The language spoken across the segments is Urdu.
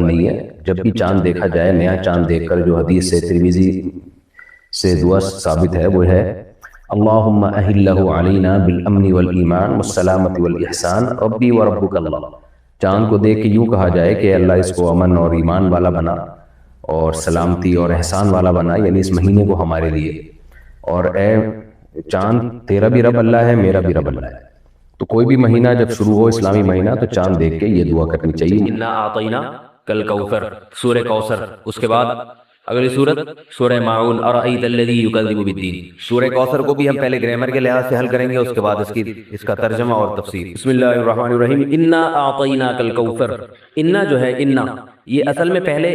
نہیں ہے۔ جب بھی چاند دیکھا جائے، نیا چاند دیکھ کر جو حدیث سے ترمذی سے دعا ثابت ہے وہ ہے اللہم اہلہ علینا بالامن والایمان والسلامت والاحسان ربی وربک اللہ۔ چاند کو دیکھ کے یوں کہا جائے کہ اللہ اس کو امن اور ایمان والا بنا اور سلامتی اور احسان والا بنا، یعنی اس مہینے کو ہمارے لیے، اور اے چاند تیرا بھی رب اللہ ہے، میرا بھی رب اللہ ہے۔ تو کوئی بھی مہینہ جب شروع ہو اسلامی مہینہ تو چاند دیکھ کے یہ دعا کرنی چاہیے۔ انا اعطینا کل کوثر، سورہ کوثر، اس کے بعد اگلی سورت سورہ ماعون ارأیت الذی یکذب بالدین۔ سورہ کوثر کو بھی ہم پہلے گرامر کے لحاظ سے حل کریں گے، اس کے بعد اس کا ترجمہ اور تفسیر۔ بسم اللہ الرحمن الرحیم۔ انا اعطیناک الکوثر۔ انا جو ہے انا، یہ اصل میں پہلے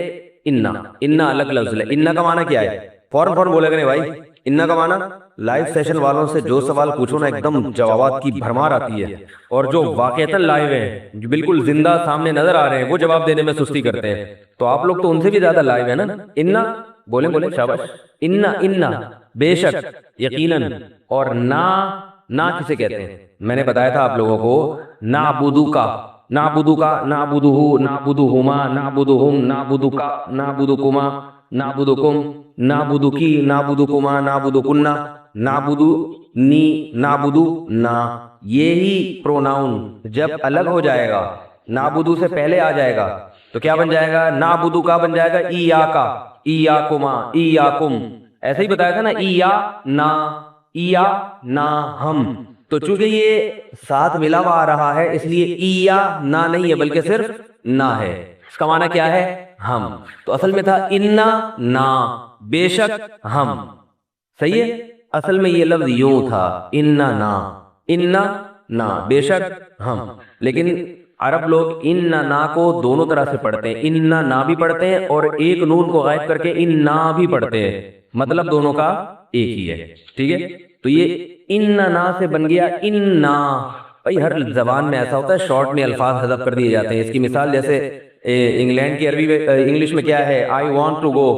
انا الگ لفظ ہے۔ انا کا معنی کیا ہے؟ فوراً بولے گا نہیں بھائی، انا کا معنی لائیو سیشن والوں سے جو سوال پوچھو نا ایک دم جوابات کی بھرمار آتی ہے، اور جو واقعتاً لائیو ہیں، جو بالکل زندہ سامنے نظر آ رہے ہیں، وہ جواب دینے میں سستی کرتے ہیں، تو آپ لوگ تو ان سے بھی زیادہ لائیو ہیں نا۔ انا بولیں شاباش۔ انا بے شک، یقیناً، اور نا کسے کہتے ہیں؟ میں نے بتایا تھا آپ لوگوں کو، نعبدو کا، نعبدہو، نعبدہما، نعبدہم، نعبدکا، نعبدکما، نعبدکم، نعبدکی، نعبدکما، نعبدکنہ، نعبدنی، نعبدنا۔ یہی پروناؤن جب الگ ہو جائے گا، نعبدو سے پہلے آ جائے گا تو کیا بن جائے گا؟ نعبدو کا بن جائے گا ایاکا، ایاکما، ایاکم۔ ایسا ہی بتایا تھا نا، ایا نا ہم۔ تو چونکہ یہ ساتھ ملا ہوا آ رہا ہے اس لیے ایا نا نہیں ہے بلکہ صرف نا ہے۔ اس کا معنی کیا ہے؟ ہم۔ تو اصل میں تھا انا نا، بے شک ہم۔ صحیح ہے؟ اصل میں یہ لفظ یوں تھا، انا نا، بے شک ہم۔ لیکن عرب لوگ انا نا کو دونوں طرح سے پڑھتے ہیں، انا نا بھی پڑھتے ہیں اور ایک نون کو غائب کر کے انا بھی پڑھتے ہیں، مطلب دونوں کا ایک ہی ہے۔ ٹھیک ہے؟ تو یہ انا نا سے بن گیا انا۔ بھائی ہر زبان میں ایسا ہوتا ہے شارٹ میں الفاظ حذف کر دیے جاتے ہیں۔ اس کی مثال جیسے انگلینڈ کی عربی انگلش میں کیا ہے؟ I want to go,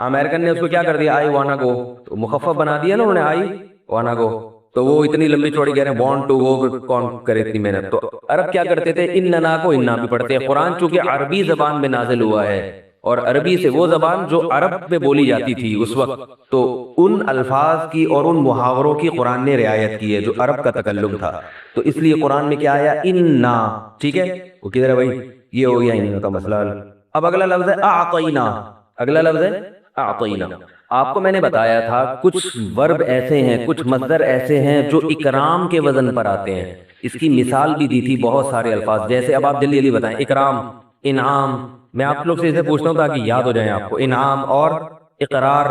American نے اس کو کیا کر دیا؟ آئی وانا گو، تو مخفف بنا دیا نا انہوں نے، آئی وانا گو، تو وہ اتنی لمبی چوڑی کہہ رہے ہیں وانٹ ٹو گو، کون کرے اتنی محنت؟ تو عرب کیا کرتے تھے؟ اننا کو انا بھی پڑھتے ہیں۔ قرآن چونکہ عربی زبان میں نازل ہوا ہے، اور عربی سے وہ زبان جو عرب میں بولی جاتی تھی اس وقت، تو ان الفاظ کی اور ان محاوروں کی قرآن نے رعایت کی ہے جو عرب کا تکلم تھا، تو اس لیے قرآن میں کیا آیا؟ انا۔ ٹھیک ہے؟ وہ کدھر ہے بھائی؟ یہ ہو گیا انا کا مسئلہ۔ اب اگلا لفظ ہے اعطینا۔ اگلا لفظ ہے اعطینا۔ آپ کو میں نے بتایا تھا کچھ ورب ایسے ہیں، کچھ مصدر ایسے ہیں جو اکرام کے وزن پر آتے ہیں۔ اس کی مثال بھی دی تھی بہت سارے الفاظ، جیسے اب آپ جلدی بتائیں، اکرام، انعام۔ میں آپ لوگ سے اسے پوچھتا ہوں تاکہ یاد ہو جائیں آپ کو، انعام اور اقرار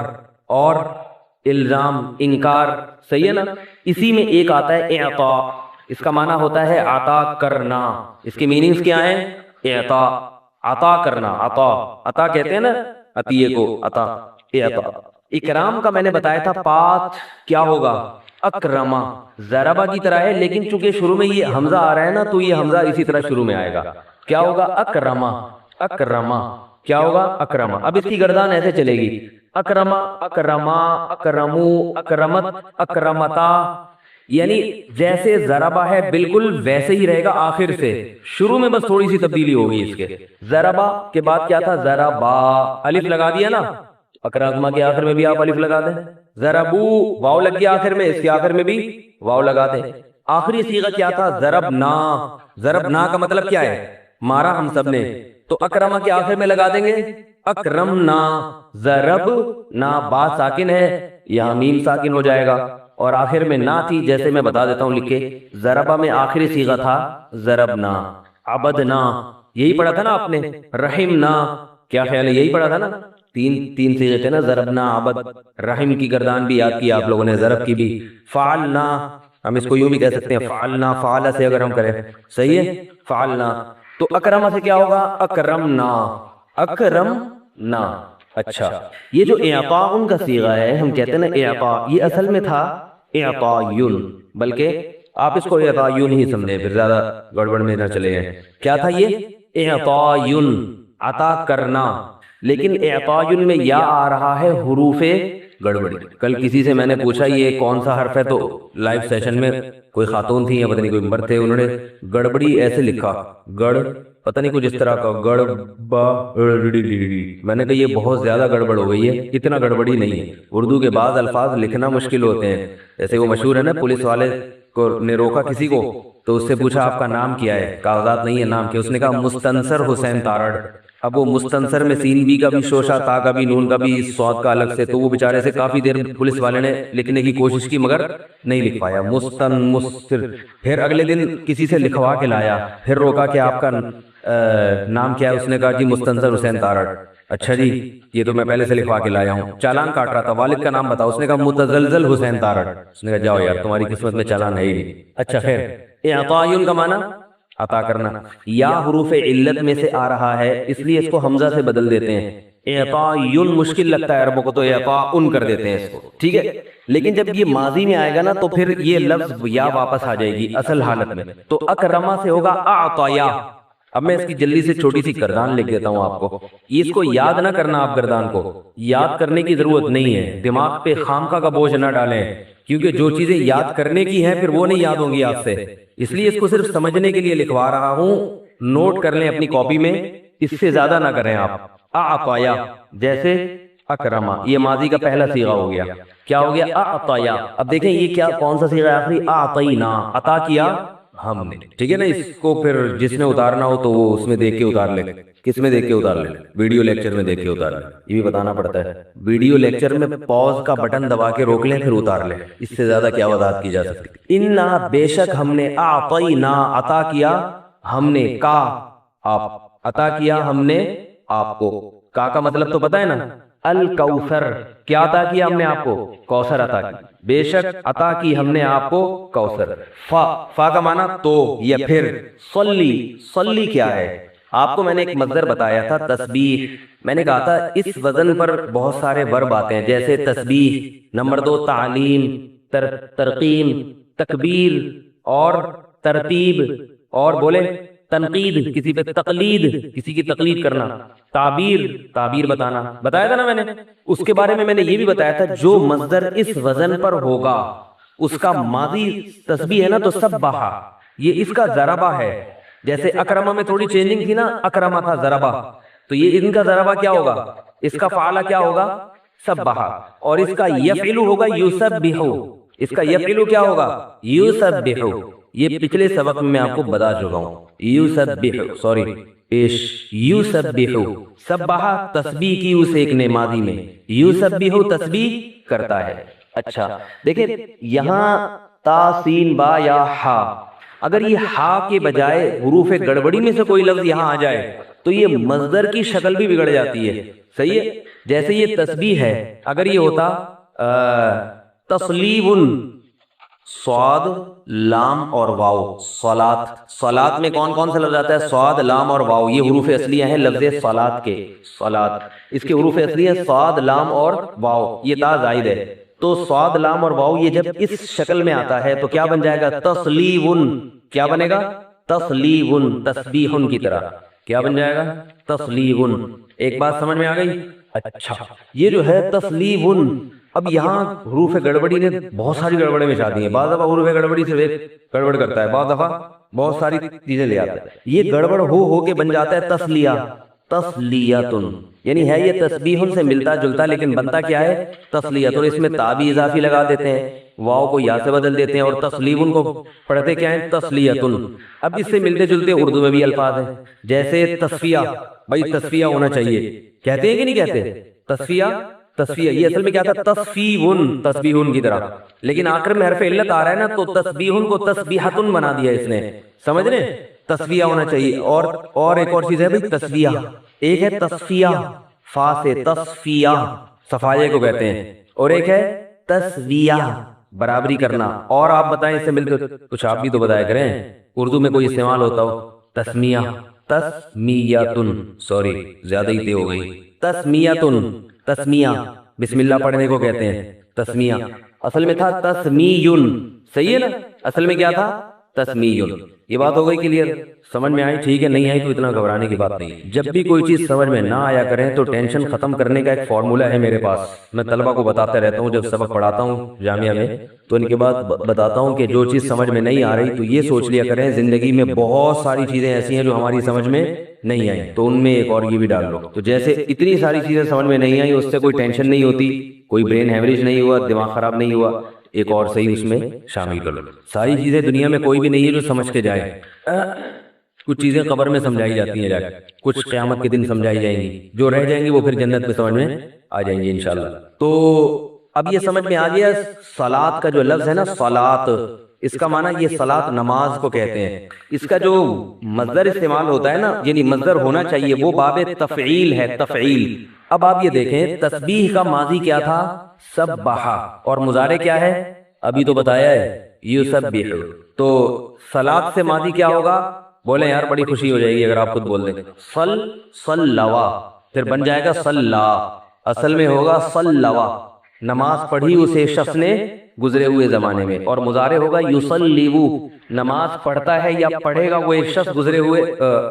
اور الزام، انکار۔ صحیح ہے نا؟ اسی میں ایک آتا ہے اعطاء، اس کا معنی ہوتا ہے عطا کرنا۔ اس کی میننگز کیا ہیں؟ اعطاء، عطا کرنا، عطا کہتے ہیں نا عطیے کو، عطا، اعطاء۔ اکرام کا میں نے بتایا تھا پات کیا ہوگا؟ اکرما، ضربہ کی طرح ہے، لیکن چونکہ شروع میں یہ حمزہ آ رہا ہے نا تو یہ حمزہ اسی طرح شروع میں آئے گا۔ کیا ہوگا؟ اکرما، اکرما، کیا ہوگا؟ اکرما۔ اب اس کی گردان ایسے چلے گی، اکرما، اکرما، اکرمو، اکرمت، اکرمتا، یعنی جیسے ضربہ ہے بالکل ویسے ہی رہے گا آخر سے، شروع میں بس تھوڑی سی تبدیلی ہوگی اس کے۔ ضربہ کے بعد کیا تھا؟ ضربا، الف لگا دیا نا، اکرما کے آخر میں بھی آپ الف لگا دیں۔ ضربو، واو لگ گیا آخر میں، اس کے آخر میں بھی واو لگا دیں۔ آخری صیغہ کیا تھا؟ ضربنا۔ ضربنا کا مطلب کیا ہے؟ مارا ہم سب نے، تو اکرما کے آخر میں لگا دیں گے اکرمنا۔ ضربنا، با ساکن ہے، یہاں میم ساکن ہو جائے گا، اور آخر میں نا تھی، جیسے میں بتا دیتا ہوں لکھ کے، ضربہ میں آخری صیغہ تھا ضربنا۔ عبدنا، یہی پڑھا تھا نا آپ نے۔ رحمنا، کیا خیال ہے؟ یہی پڑھا تھا نا، تین صیغے تھے نا، ضربنا، عبد، رحم کی گردان بھی یاد کی آپ لوگوں نے، ضرب کی بھی۔ فعلنا، ہم اس کو یوں بھی کہہ سکتے ہیں فعلنا، فعل سے اگر ہم کریں، صحیح ہے؟ فعلنا۔ تو اکرمہ سے کیا ہوگا؟ اکرمنا، اکرمنا۔ اچھا، یہ جو اعطاء ان کا صیغہ ہے، ہم کہتے ہیں نا اعطاء، یہ اصل میں تھا اعطایون، بلکہ آپ اس کو اعطایون ہی سمجھیں، پھر زیادہ گڑبڑ میں نہ چلے گئے۔ کیا تھا یہ؟ اعطایون، عطا کرنا، لیکن اعطایون میں یا آ رہا ہے حروف گڑبڑی. کل کسی سے میں نے پوچھا یہ کون سا حرف ہے، تو لائیو سیشن میں کوئی خاتون تھی یا پتہ نہیں کوئی مرد تھے، انہوں نے گڑبڑی ایسے لکھا، گڑ پتہ نہیں کچھ اس طرح کا، گڑ با. میں نے کہا یہ بہت زیادہ گڑبڑ ہو گئی ہے، اتنا گڑبڑی نہیں ہے. اردو کے بعض الفاظ لکھنا مشکل ہوتے ہیں. جیسے وہ مشہور ہے نا، پولیس والے کو نے روکا کسی کو تو اس سے پوچھا آپ کا نام کیا ہے، کاغذات نہیں ہے نام کیا، اس نے کہا مستنصر حسین تارڑ. اب وہ مستنصر میں سین بی کا بھی شوشہ، تا کا بھی، نون کا بھی، صاد کا الگ سے، تو وہ بیچارے سے کافی دیر پولیس والے نے لکھنے کی کوشش کی مگر نہیں لکھ پایا. مستر. پھر اگلے دن کسی سے لکھوا کے لایا، پھر روکا کہ آپ کا نام کیا ہے، اس نے کہا جی مستنصر حسین تارڑ. اچھا جی یہ تو میں پہلے سے لکھوا کے لایا ہوں. چالان کاٹ رہا تھا، والد کا نام بتاؤ، اس نے کہا متزلزل حسین تارڑ. اس نے کہا جاؤ یار تمہاری قسمت میں چالان ہے ہی نہیں. اچھا خیر، اعطاء کا معنی عطا کرنا، یا حروف علت میں سے آ رہا ہے اس لیے اس کو حمزہ سے بدل دیتے ہیں. اعطاء مشکل لگتا ہے عربوں کو تو اعطاء کر دیتے ہیں اس کو، ٹھیک ہے. لیکن جب یہ ماضی میں آئے گا نا تو پھر یہ لفظ یا واپس آ جائے گی اصل حالت میں. تو اکرما سے ہوگا اعطایا. اب میں اس کی جلدی سے چھوٹی سی گردان لکھ دیتا ہوں آپ کو، اس کو یاد نہ کرنا، آپ گردان کو یاد کرنے کی ضرورت نہیں ہے، دماغ پہ خامخواہ کا بوجھ نہ ڈالیں، کیونکہ جو چیزیں یاد کرنے کی ہیں پھر وہ نہیں یاد ہوں گی آپ سے. اس لیے اس کو صرف سمجھنے کے لیے لکھوا رہا ہوں، نوٹ کر لیں اپنی کاپی میں، اس سے زیادہ نہ کریں آپ. اعطایا جیسے اکرما، یہ ماضی کا پہلا صیغہ ہو گیا. کیا ہو گیا؟ اعطایا. اب دیکھیں یہ کیا کون سا صیغہ ہے آخری؟ اعطینا، عطا کیا ہم نے، ٹھیک ہے نا. اس کو پھر جس نے اتارنا ہو تو وہ اس میں دیکھ کے اتار لے. کس میں دیکھ کے اتار لے؟ ویڈیو لیکچر میں دیکھ کے اتار لے. یہ بھی بتانا پڑتا ہے، ویڈیو لیکچر میں پاز کا بٹن دبا کے روک لیں پھر اتار لیں. اس سے زیادہ کیا وضاحت کی جا سکتی. انا بے شک ہم نے، اعطینا عطا کیا ہم نے، کا آپ، عطا کیا ہم نے آپ کو. کا مطلب تو پتہ ہے نا، الکوثر. کیا عطا کیا ہم نے آپ کو؟ کوثر عطا کی. بے شک عطا کی ہم نے آپ کو کوثر. فا کا معنی تو یا پھر. صلی کیا ہے؟ آپ کو میں نے ایک مصدر بتایا تھا تسبیح. میں نے کہا تھا اس وزن پر بہت سارے ورب آتے ہیں، جیسے تسبیح، نمبر 2 تعلیم، ترقیم، تکبیر اور ترتیب، اور بولے تنقید، کسی پہ تقلید، کسی کی تقلید کرنا، تعبیر بتانا. بتایا تھا نا میں نے. اس کے بارے میں نے یہ بھی بتایا تھا جو مصدر اس وزن پر ہوگا اس کا ماضی تسبیح ہے نا تو سبح، یہ اس کا ضربہ ہے. جیسے اکرمہ میں تھوڑی چینجنگ تھی نا، اکرمہ تھا ضربہ، تو یہ ان کا ضربہ کیا ہوگا؟ اس کا فعلہ کیا ہوگا؟ سبح. اور اس کا یفعل ہوگا یسبح. اس کا یفعل کیا ہوگا؟ یسبح. یہ پچھلے سبق میں آپ کو بتا چکا ہوں. یسبح، سوری یسبح، سبح تسبیح کی اس ایک نے ماضی میں، یسبح تسبیح کرتا ہے. اچھا دیکھیں یہاں تا سین با یا ہا، اگر یہ ہا کے بجائے حروف گڑبڑی میں سے کوئی لفظ یہاں آ جائے تو یہ مصدر کی شکل بھی بگڑ جاتی ہے. صحیح ہے. جیسے یہ تسبیح ہے، اگر یہ ہوتا تصلیب، صاد لام اور واو، صلات. صلات میں کون کون سا لفظ آتا ہے؟ صاد لام اور واو، یہ حروف اصلیہ ہیں لفظ صلات کے. صلات اس کے حروف اصلیہ ہیں صاد لام اور واو، یہ تا زائد ہے. تو صاد لام اور واو یہ جب اس شکل میں آتا ہے تو کیا بن جائے گا؟ تصلیب. کیا بنے گا؟ تصلیب، تسبیح کی طرح. کیا بن جائے گا؟ تصلیب. ایک بات سمجھ میں آ گئی؟ اچھا یہ جو ہے تصلیب، اب یہاں حروف گڑبڑی نے بہت ساری گڑبڑیں مچا دی ہیں. بعض دفعہ حروف گڑبڑی سے ایک گڑبڑ کرتا ہے، بعض دفعہ بہت ساری چیزیں لے آتا ہے. یہ گڑبڑ ہو کے بن جاتا ہے تسلیہ، تسلیتن، یعنی ہے یہ تسبیح سے ملتا جلتا لیکن بنتا کیا ہے؟ تسلیت. اور اس میں تا بھی اضافی لگا دیتے ہیں، واو کو یا سے بدل دیتے ہیں، اور تسلیب کو پڑھتے کیا ہیں؟ تسلیتن. اب اس سے ملتے جلتے اردو میں بھی الفاظ ہیں، جیسے تصفیہ. بھائی تصفیہ ہونا چاہیے، کہتے ہیں کہ نہیں کہتے؟ تصفیہ یہ اصل میں کیا تھا؟ تصفیون، تسبیحون کی طرح، لیکن آخر میں حرف علت آ رہا ہے نا تو تسبیحون کو تسبیحتن بنا دیا اس نے. سمجھ رہے ہیں؟ تصفیہ ہونا چاہیے. اور ایک اور چیز ہے بھائی تسبیہ. ایک ہے تصفیہ، فا سے تصفیہ، صفائے کو کہتے ہیں، اور ایک ہے تسویہ، برابری کرنا. اور آپ بتائیں اس سے مل کر کچھ آپ بھی تو بتایا کریں، اردو میں کوئی استعمال ہوتا ہو. تسمیہ، تسمیتن، سوری زیادہ ہی ہو گئی، تسمیتن، تسمیہ، بسم اللہ پڑھنے کو کہتے ہیں تسمیہ. اصل میں تھا تسمیون. صحیح ہے نا؟ اصل میں کیا تھا؟ تسمیون. یہ بات ہو گئی کلیئر؟ سمجھ میں آئی؟ ٹھیک ہے، نہیں آئی تو اتنا گھبرانے کی بات نہیں. جب بھی کوئی چیز سمجھ میں نہ آیا کریں تو ٹینشن ختم کرنے کا ایک فارمولہ ہے میرے پاس. میں طلبہ کو بتاتا رہتا ہوں جب سبق پڑھاتا ہوں جامعہ میں، تو ان کے بعد بتاتا ہوں کہ جو چیز سمجھ میں نہیں آ رہی تو یہ سوچ لیا کریں زندگی میں بہت ساری چیزیں ایسی ہیں جو ہماری سمجھ میں نہیں آئی، تو ان میں ایک اور یہ بھی ڈال لو. تو جیسے اتنی ساری چیزیں سمجھ میں نہیں آئی اس سے کوئی ٹینشن نہیں ہوتی، کوئی برین ہیمریج نہیں ہوا، دماغ خراب نہیں ہوا، ایک اور صحیح اس میں شامل کر لو. ساری چیزیں دنیا میں کوئی بھی نہیں ہے جو سمجھ کے جائے. کچھ چیزیں قبر میں سمجھائی جاتی ہیں جا کے، کچھ قیامت کے دن سمجھائی جائیں گی، جو رہ جائیں گی وہ پھر جنت میں سمجھ میں آ جائیں گی انشاءاللہ. تو اب یہ سمجھ میں آ گیا صلاۃ کا جو لفظ ہے نا، صلاۃ، اس کا معنی یہ صلاۃ نماز کو کہتے ہیں. اس کا جو مصدر استعمال ہوتا ہے نا، یعنی مصدر ہونا چاہیے وہ باب تفعیل ہے، تفعیل. اب آپ یہ دیکھیں تسبیح کا ماضی کیا تھا؟ سبح، اور مضارع کیا ہے؟ ابھی تو بتایا ہے یسبح. تو صلاۃ سے ماضی کیا ہوگا؟ بولیں یار بڑی خوشی ہو جائے گی اگر آپ خود بول دیں. صلوا، پھر بن جائے گا صلا، اصل میں ہوگا صلوا، نماز پڑھی اسے شخص نے گزرے ہوئے زمانے میں. اور مضارع ہوگا یصلیو، نماز پڑھتا ہے یا پڑھے گا وہ ایک شخص گزرے ہوئے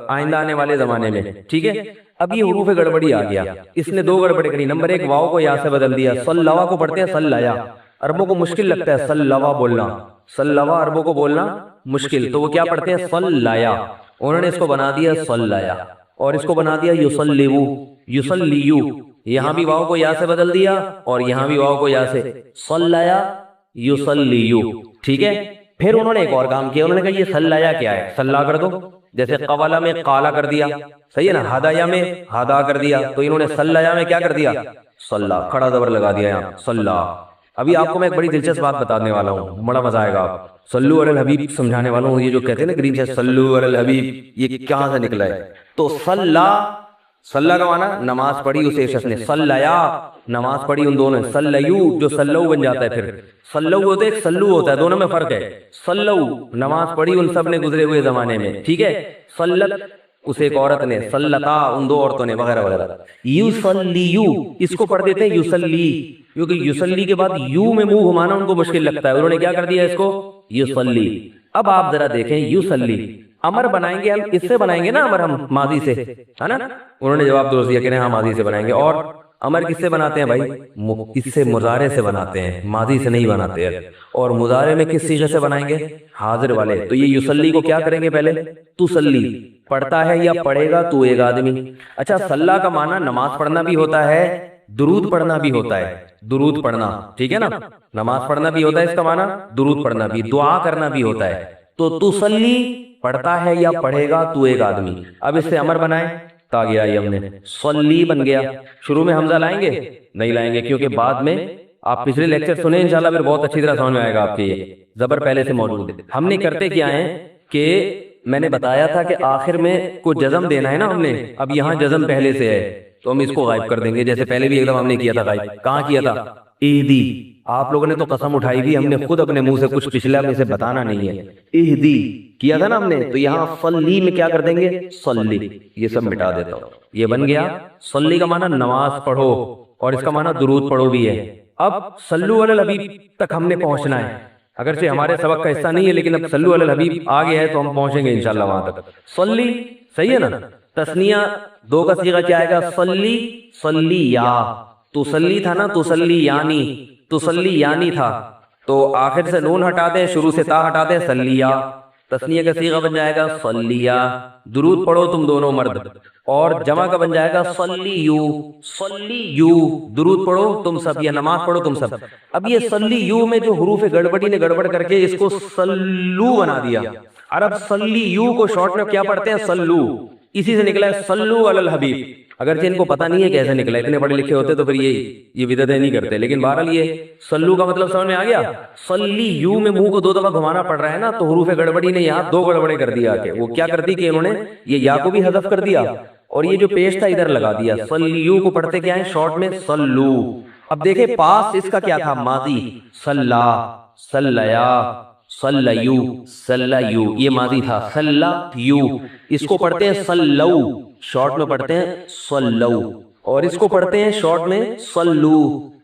آئندہ آنے والے زمانے میں. ٹھیک ہے، اب یہ حروف گڑبڑی آ گیا. اس نے دو گڑبڑی کری. نمبر ایک، واو کو یا سے بدل دیا. صلوا کو پڑھتے ہیں صلیا، عربوں کو مشکل لگتا ہے صلوا بولنا، صلوا عربوں کو بولنا مشکل، تو وہ کیا پڑھتے ہیں صلیا. انہوں نے اس کو بنا دیا صلیا، اور اس کو بنا دیا یصلیو، یصلیو. یہاں بھی واو کو یا سے بدل دیا اور یہاں بھی واو کو یا سے، صلیا یصلیو. ٹھیک ہے، پھر انہوں نے ایک اور کام کیا. انہوں نے کہا یہ صلیا کیا ہے؟ صلا کر دو. جیسے قوالا میں قالا کر دیا، صحیح ہے نا، ہدایا میں ہدا کر دیا، تو انہوں نے صلیا میں کیا کر دیا؟ صلا، کھڑا زبر لگا دیا یہاں، صلا. ابھی آپ کو میں ایک بڑی دلچسپ بات بتانے والا ہوں، بڑا مزہ آئے گا. آپ صلو علی الحبیب سمجھانے والوں ہوں، یہ جو کہتے ہیں نا گرین سے صلو علی الحبیب، یہ کہاں سے نکلا ہے؟ تو صلا، صلا کا معنی نماز پڑھی اسے شخص نے، صلیا نماز پڑھی ان دونوں نے، صلیو جو صلو بن جاتا ہے، پھر صلو ہوتا ہے ایک صلو ہوتا ہے، دونوں میں فرق ہے. صلو نماز پڑھی ان سب نے گزرے ہوئے زمانے میں. ٹھیک ہے، صلت اسے ایک عورت نے، صلتا ان دو عورتوں نے، وغیرہ وغیرہ. یصلیو اس کو پڑھ دیتے ہیں یصلی، کیونکہ یصلی کے بعد یو میں منہ گھمانا ان کو مشکل لگتا ہے، انہوں نے کیا کر دیا اس کو یصلی. اب آپ ذرا دیکھیں یصلی امر بنائیں گے ہم، اس سے بنائیں گے نا امر ہم، ماضی سے، ہے نا. انہوں نے جواب درست دیا کہ ہاں ماضی سے بنائیں گے. اور امر کس سے بناتے ہیں بھائی؟ اس سے مضارع سے بناتے ہیں، ماضی سے نہیں بناتے ہیں. اور مضارع میں کس صیغے سے بنائیں گے؟ حاضر والے. تو یہ یصلی کو کیا کریں گے؟ پہلے تصلی، پڑھتا ہے یا پڑھے گا تو ایک آدمی. اچھا، صلا کا معنی نماز پڑھنا بھی ہوتا ہے، درود پڑھنا بھی ہوتا ہے. درود پڑھنا، ٹھیک ہے نا، نماز پڑھنا بھی ہوتا ہے، اس کا معنی درود پڑھنا بھی، دعا کرنا بھی ہوتا ہے. تو تصلی پڑھتا ہے یا پڑھے گا تو ایک آدمی. اب اس سے امر بنائیں، تا گیا یہ ہم نے، صلی بن گیا. شروع میں حمزہ لائیں گے؟ نہیں لائیں گے، کیونکہ بعد میں آپ پچھلے لیکچر سنیں انشاءاللہ پھر بہت اچھی طرح سمجھ میں آئے گا آپ کے. یہ زبر پہلے سے موجود ہے. ہم نے کرتے کیا ہیں کہ میں نے بتایا تھا کہ آخر میں کو جزم دینا ہے نا ہم نے، اب یہاں جزم پہلے سے ہے تو ہم اس کو غائب کر دیں گے. جیسے پہلے بھی ایک دم ہم نے کیا تھا غائب. کہاں کیا تھا؟ اہدی. آپ لوگوں نے تو قسم اٹھائی بھی، ہم نے خود اپنے منہ سے کچھ پچھلا میں سے بتانا نہیں ہے. اہدی کیا تھا نا ہم نے، تو یہاں صلی میں کیا کر دیں گے؟ صلی. یہ سب مٹا دیتا ہوں، یہ بن گیا صلی کا معنی نماز پڑھو، اور اس کا معنی درود پڑھو بھی ہے. اب صلو علی الحبیب تک ہم نے پہنچنا ہے، اگرچہ ہمارے سبق کا حصہ نہیں ہے، لیکن اب صلو علی الحبیب آ گیا ہے تو ہم پہنچیں گے انشاءاللہ وہاں تک. صلی صحیح ہے نا. تسنیہ دو کا صیغہ کیا آئے گا؟ صلی، صلی یا. تصلی تھا نا، تصلی یعنی، تصلی یعنی تھا، تو آخر سے نون ہٹا دیں، شروع سے تا ہٹا دیں، صلیا. تسنیہ کا صیغہ بن جائے گا صلیا. درود پڑھو تم دونوں مرد. اور جمع کا بن جائے گا صلیو، صلیو درود پڑھو تم سب یا نماز پڑھو تم سب. اب یہ صلیو میں جو حروف گڑبڑی نے گڑبڑ کر کے اس کو صلو بنا دیا. عرب صلیو کو شارٹ میں کیا پڑھتے ہیں؟ صلو. اسی سے نکلا ہے صلو علی الحبیب. اگرچہ ان کو پتہ نہیں ہے کیسے نکلا، اتنے پڑھے لکھے ہوتے تو پھر یہ بدعتیں نہیں کرتے، لیکن بہرحال یہ صلو کا مطلب سمجھ میں آ گیا. صلیو میں منہ کو دو دفعہ گھمانا پڑ رہا ہے نا، تو حروف گڑبڑی نے یہاں دو گڑبڑے کر دیا. کہ وہ کیا کر دی کہ انہوں نے یہ یا کو بھی حذف کر دیا اور یہ جو پیش تھا ادھر لگا دیا. صلیو کو پڑھتے کیا ہیں شارٹ میں؟ صلو. اب دیکھیں پاس اس کا کیا تھا؟ ماضی. صلا، صلیا، صلیو، صلیو یہ ماضی تھا. صلیو اس کو پڑھتے ہیں صلو، شارٹ میں پڑھتے ہیں صلو، اور اس کو پڑھتے ہیں شارٹ میں صلو.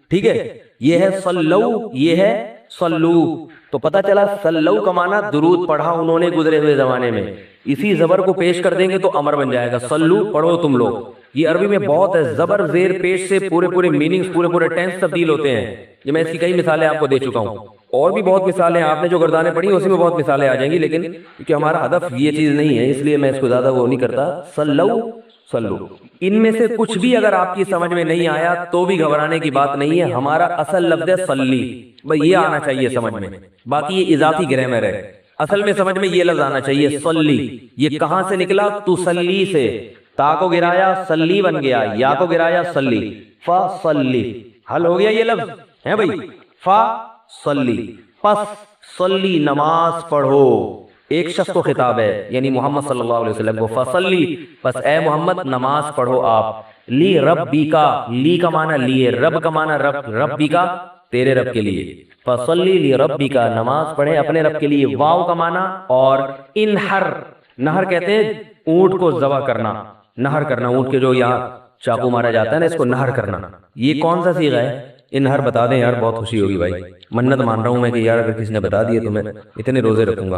ٹھیک ہے، یہ ہے صلو، یہ ہے صلو. تو پتہ چلا صلو کا معنی درود پڑھا انہوں نے گزرے ہوئے زمانے میں. اسی زبر کو پیش کر دیں گے تو امر بن جائے گا، صلو پڑھو تم لوگ. یہ عربی میں بہت ہے، زبر زیر پیش سے پورے میننگز پورے ٹینس تبدیل ہوتے ہیں. یہ میں اس کی کئی مثالیں آپ کو دے چکا ہوں، اور بھی بہت مثالیں آپ نے جو گردانیں پڑھی اسی میں بہت مثالیں آ جائیں گی، لیکن کیونکہ ہمارا ہدف یہ چیز نہیں ہے اس لیے میں اس کو زیادہ وہ نہیں کرتا. صلو. ان میں سے کچھ بھی اگر آپ کی سمجھ میں نہیں آیا تو بھی گھبرانے کی بات نہیں ہے. ہمارا اصل لفظ ہے صلی، بھئی یہ آنا چاہیے سمجھ میں، باقی یہ اضافی گرامر ہے. اصل میں سمجھ میں یہ لفظ آنا چاہیے صلی. یہ کہاں سے نکلا؟ تسلی سے. تا کو گرایا صلی بن گیا، یا کو گرایا صلی، فصلی. حل ہو گیا یہ لفظ ہے بھئی، فصلی. پس صلی نماز پڑھو. ایک شخص کو خطاب ہے، یعنی محمد صلی اللہ علیہ وسلم کو. فصلی، پس اے محمد نماز پڑھو آپ. لی ربی کا، لی کا معنی لیے، رب کا معنی رب، ربی کا تیرے رب کے لیے. فصلی لی ربی کا، نماز پڑھے اپنے رب کے لیے. واو کا معنی اور انحر، نہر کہتے ہیں اونٹ کو ذبح کرنا، نہر کرنا. اونٹ کے جو یہاں چاقو مارا جاتا ہے نا، اس کو نہر کرنا. یہ کون سا صیغہ ہے؟ انہر بتا دیں یار، بہت خوشی ہوگی بھائی. منت مان رہا ہوں میں کہ یار اگر کسی نے بتا دیے تو میں اتنے روزے رکھوں گا.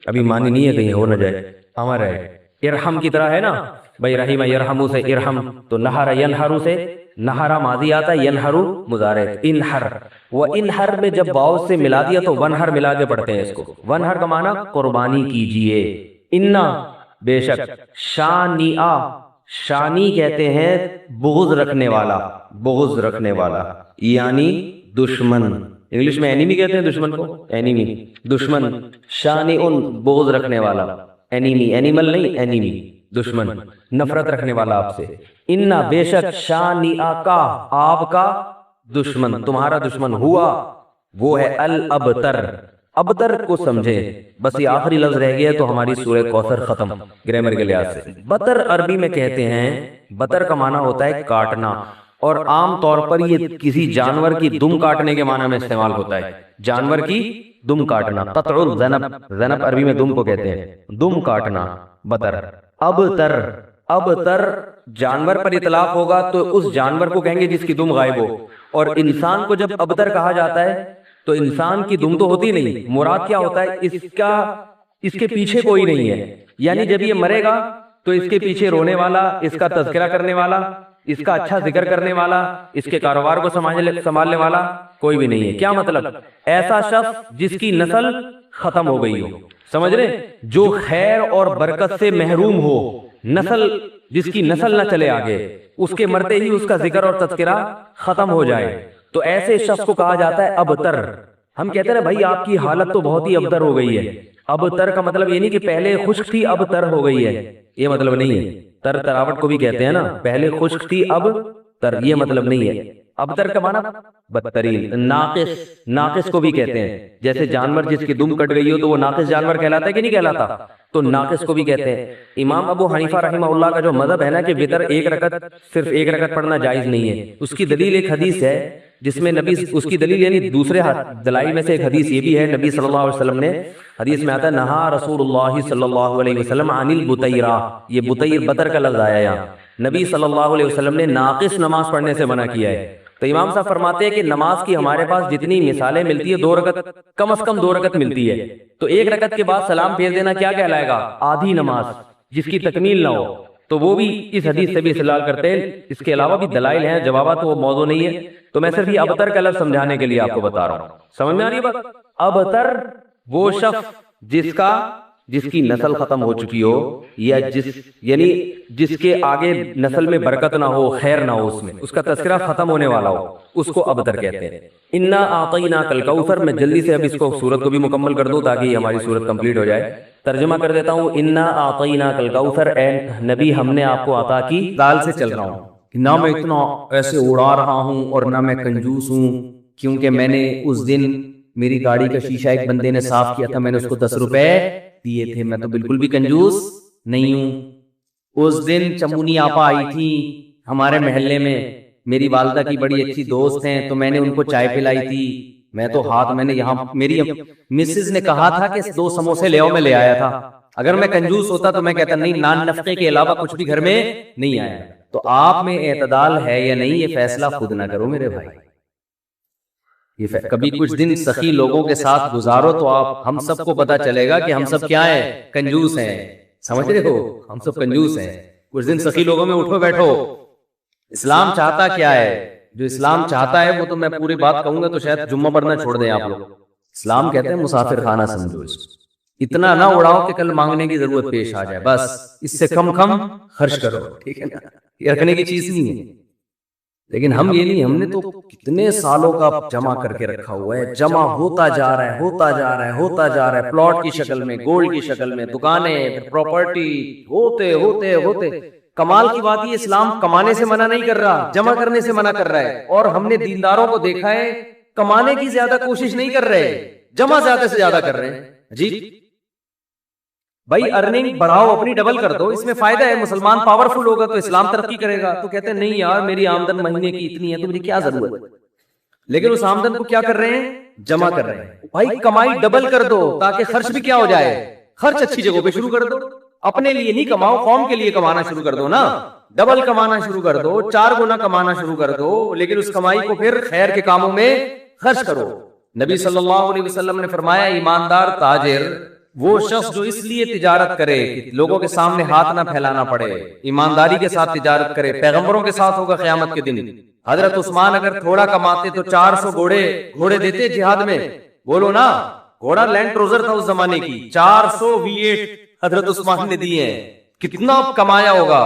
ابھی مانی نہیں ہے کہیں ہو نہ جائے. ہمارا ہے ارحم کی طرح ہے نا بھائی، رحیم یرحمو سے ارحم، تو نہر ینہرو سے نہرا ماضی آتا ہے، ینہرو مضارع. انحر، وہ انحر میں جب واو سے ملا دیا تو ونہر ملا کے پڑھتے ہیں اس کو. ونہر کا معنی قربانی کیجئے. انا بے شک، شانیہ، شانی کہتے ہیں بغض رکھنے والا، بغض رکھنے والا یعنی دشمن. انگلش میں اینیمی کہتے ہیں دشمن کو، اینیمی دشمن. شانی ان بغض رکھنے والا، اینیمی اینیمل نہیں، اینیمی دشمن، نفرت رکھنے والا آپ سے. انا بے شک، شانی کا آپ کا دشمن، تمہارا دشمن ہوا وہ ہے الابتر. ابتر کو سمجھے، بس یہ آخری لفظ رہ گیا تو ہماری سورہ کوثر ختم گرامر کے لحاظ سے. بتر عربی میں کہتے ہیں، بتر کا معنی ہوتا ہے کاٹنا، اور عام طور پر یہ کسی جانور کی دم کاٹنے کے معنی میں استعمال ہوتا ہے. جانور کی دم کاٹنا، قطع الذنب، ذنب عربی میں دم کو کہتے ہیں، دم کاٹنا بتر. ابتر، ابتر جانور پر اطلاق ہوگا تو اس جانور کو کہیں گے جس کی دم غائب ہو. اور انسان کو جب ابتر کہا جاتا ہے تو انسان کی دم تو ہوتی نہیں، مراد کیا ہوتا ہے اس کے پیچھے کوئی نہیں ہے. یعنی جب یہ مرے گا تو اس کے پیچھے رونے والا، اس کا تذکرہ کرنے والا، اس کا اچھا ذکر کرنے والا، اس کے کاروبار کو سنبھالنے والا کوئی بھی نہیں ہے. کیا مطلب؟ ایسا شخص جس کی نسل ختم ہو گئی ہو، سمجھ رہے، جو خیر اور برکت سے محروم ہو، نسل جس کی نسل نہ چلے آگے، اس کے مرتے ہی اس کا ذکر اور تذکرہ ختم ہو جائے، تو ایسے شخص کو کہا جاتا ہے ابتر. ہم کہتے ہیں بھائی آپ کی حالت تو بہت ہی ابتر ہو گئی ہے. ابتر کا مطلب یہ نہیں کہ پہلے خشک تھی اب تر ہو گئی ہے، یہ مطلب نہیں ہے. تر تراوٹ کو بھی کہتے ہیں نا، پہلے خشک تھی اب تر، یہ مطلب نہیں ہے. ابتر کا معنی بدترین. ناقص، ناقص کو بھی کہتے ہیں، جیسے جانور جس کی دم کٹ گئی ہو تو وہ ناقص جانور کہلاتا ہے کہ نہیں کہلاتا، تو ناقص کو بھی کہتے ہیں. امام ابو حنیفہ رحمہ اللہ کا جو مذہب ہے نا کہ وتر ایک رکعت، صرف ایک رکعت پڑھنا جائز نہیں ہے. اس کی دلیل ایک حدیث ہے جس میں نبی، اس کی دلیل یعنی دوسرے دلائل میں سے ایک حدیث یہ بھی ہے، نبی صلی اللہ علیہ وسلم نے، حدیث میں آتا ہے نہا رسول اللہ صلی اللہ علیہ وسلم عن البتیرہ. یہ بتیر، بتر کا لفظ آیا یہاں. نبی صلی اللہ علیہ وسلم نے ناقص نماز پڑھنے سے منع کیا ہے. تو امام صاحب فرماتے ہیں کہ نماز کی ہمارے پاس جتنی مثالیں ملتی ہے، 2 رکعت کم از کم 2 رکعت ملتی ہے. تو 1 رکعت کے بعد سلام پھیر دینا کیا کہلائے گا؟ آدھی نماز، جس کی تکمیل نہ ہو. تو وہ بھی اس حدیث سے بھی استدلال کرتے ہیں. اس کے علاوہ بھی دلائل ہیں، جوابات وہ موضوع نہیں ہے، تو میں صرف یہ ابتر کا لفظ سمجھانے کے لیے آپ کو بتا رہا ہوں. سمجھ میں آ رہی ہے بات؟ ابتر وہ شخص جس کی نسل ختم ہو چکی ہو، یا یعنی جس کے آگے نسل میں برکت نہ ہو، خیر نہ ہو، اس میں اس کا تذکرہ ختم ہونے والا ہو، اس کو ابتر کہتے ہیں. انا اعطیناک الکوثر. میں جلدی سے اب اس کو سورت کو بھی مکمل کر دوں تاکہ یہ ہماری سورت کمپلیٹ ہو جائے. ترجمہ کر دیتا ہوں. انا اعطیناک الکوثر، اے نبی ہم نے آپ کو عطا کی. دال سے چل رہا ہوں، نہ میں اتنا ایسے اڑا رہا ہوں اور نہ میں کنجوس ہوں، کیونکہ میں نے اس دن میری گاڑی کا شیشہ ایک بندے نے صاف کیا تھا، میں نے اس کو 10 روپے دیے تھے. میں تو بالکل بھی کنجوس نہیں ہوں. اس دن چمونی آپا آئی تھی ہمارے محلے میں، میری والدہ کی بڑی اچھی دوست ہیں، تو میں نے ان کو چائے پلائی تھی. میں تو میں نے یہاں میری مسز نے کہا تھا کہ 2 سموسے لے آؤ، میں لے آیا تھا. اگر میں کنجوس ہوتا تو میں کہتا نہیں، نان نفقے کے علاوہ کچھ بھی گھر میں نہیں آیا. تو آپ میں اعتدال ہے یا نہیں، یہ فیصلہ خود نہ کرو میرے بھائی. یہ کبھی کچھ دن سخی لوگوں کے ساتھ گزارو تو آپ ہم سب کو پتا چلے گا کہ ہم سب کیا ہیں، کنجوس ہیں. سمجھ رہے ہو، ہم سب کنجوس ہیں. کچھ دن سخی لوگوں میں اٹھو بیٹھو. اسلام چاہتا کیا ہے؟ جو اسلام چاہتا ہے وہ تو میں پوری بات کہوں گا تو شاید جمعہ پڑھنا چھوڑ دیں آپ لوگ. اسلام کہتے ہیں مسافر خانہ سمجھو اس کو. اتنا نہ اڑاؤ کہ کل مانگنے کی ضرورت پیش آ جائے، بس اس سے کم خرچ کرو، ٹھیک ہے نا. یہ رکھنے کی چیز نہیں ہے. لیکن ہم یہ نہیں، ہم نے تو کتنے سالوں کا جمع کر کے رکھا ہوا ہے، جمع ہوتا جا رہا ہے، ہوتا جا رہا ہے، ہوتا جا رہا ہے، پلاٹ کی شکل میں، گولڈ کی شکل میں، دکانیں، پراپرٹی، ہوتے ہوتے ہوتے. کمال کی بات یہ اسلام کمانے سے منع نہیں کر رہا، جمع کرنے سے منع کر رہا ہے. اور ہم نے دینداروں کو دیکھا ہے کمانے کی زیادہ کوشش نہیں کر رہے، جمع زیادہ سے زیادہ کر رہے ہیں. جی بھائی ارننگ بڑھاؤ، اپنی ڈبل کر دو، اس میں فائدہ ہے. مسلمان پاورفل ہوگا تو اسلام ترقی کرے گا. تو کہتے ہیں نہیں یار میری آمدن مہینے کی اتنی ہے تو مجھے کیا ضرورت ہے. لیکن اس آمدن کو کیا کر رہے ہیں؟ جمع کر رہے ہیں. بھائی کمائی ڈبل کر دو تاکہ خرچ بھی کیا ہو جائے، خرچ اچھی جگہوں پہ شروع کر دو. اپنے لیے نہیں کماؤ، قوم کے لیے کمانا شروع کر دو نا. ڈبل کمانا شروع کر دو، 4 گنا کمانا شروع کر دو. لیکن اس کمائی کو پھر خیر کے کاموں میں خرچ کرو. نبی صلی اللہ علیہ وسلم نے فرمایا ایماندار تاجر وہ شخص جو اس لیے تجارت کرے کہ لوگوں کے سامنے ہاتھ نہ پھیلانا پڑے، ایمانداری کے ساتھ تجارت کرے. پیغمبروں کے ساتھ ہوگا قیامت کے دن. حضرت عثمان اگر تھوڑا کماتے تو 400 گھوڑے دیتے جہاد میں. بولو نا، گھوڑا لینڈ کروزر تھا اس زمانے کی، 400 V8 حضرت عثمان نے دیے ہیں. کتنا کمایا ہوگا.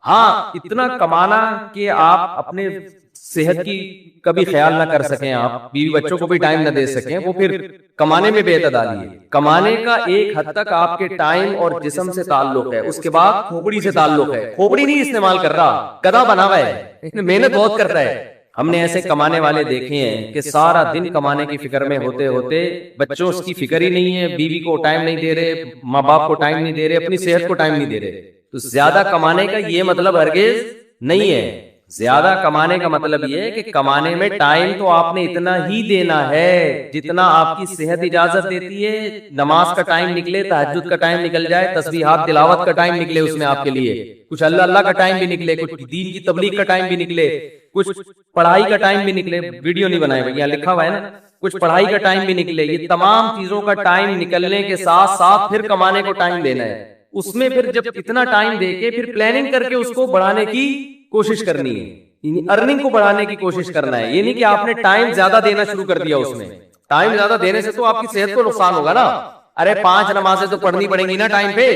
ہاں اتنا کمانا کہ آپ اپنے صحت کی کبھی خیال نہ کر سکیں، آپ بیوی بچوں کو بھی ٹائم نہ دے سکیں، وہ پھر کمانے میں بے اعتدالی ہے. کمانے کا ایک حد تک آپ کے ٹائم اور جسم سے تعلق ہے، اس کے بعد کھوپڑی سے تعلق ہے. کھوپڑی نہیں استعمال کر رہا، گدھا بنا ہوا ہے، محنت بہت کرتا ہے. ہم نے ایسے کمانے والے دیکھے ہیں کہ سارا دن کمانے کی فکر میں ہوتے ہوتے بچوں کی فکر ہی نہیں ہے، بیوی کو ٹائم نہیں دے رہے، ماں باپ کو ٹائم نہیں دے رہے، اپنی صحت کو ٹائم نہیں دے رہے. تو زیادہ کمانے کا یہ مطلب ہرگز نہیں ہے. زیادہ کمانے کا مطلب یہ ہے کہ کمانے میں ٹائم تو آپ نے اتنا ہی دینا ہے جتنا آپ کی صحت اجازت دیتی ہے. نماز کا ٹائم نکلے، تہجد کا ٹائم نکل جائے، تسبیحات تلاوت کا ٹائم نکلے اس میں آپ کے لیے، کچھ اللہ کا ٹائم بھی نکلے، کچھ دین کی تبلیغ کا ٹائم بھی نکلے، کچھ پڑھائی کا ٹائم بھی نکلے. ویڈیو نہیں بنائے بھائی، یہاں لکھا ہوا ہے نا، کچھ پڑھائی کا ٹائم بھی نکلے. یہ تمام چیزوں کا ٹائم نکلنے کے ساتھ ساتھ پھر کمانے کو ٹائم دینا ہے. اس میں پھر جب اتنا ٹائم دے کے پھر پلاننگ کر کے اس کو بڑھانے کی کوشش کرنی ہے، ارننگ کو بڑھانے کی کوشش کرنا ہے. یہ نہیں کہ آپ نے ٹائم زیادہ دینا شروع کر دیا. اس میں ٹائم زیادہ دینے سے تو آپ کی صحت کو نقصان ہوگا نا. ارے 5 نمازیں تو پڑھنی پڑیں گی نا ٹائم پہ،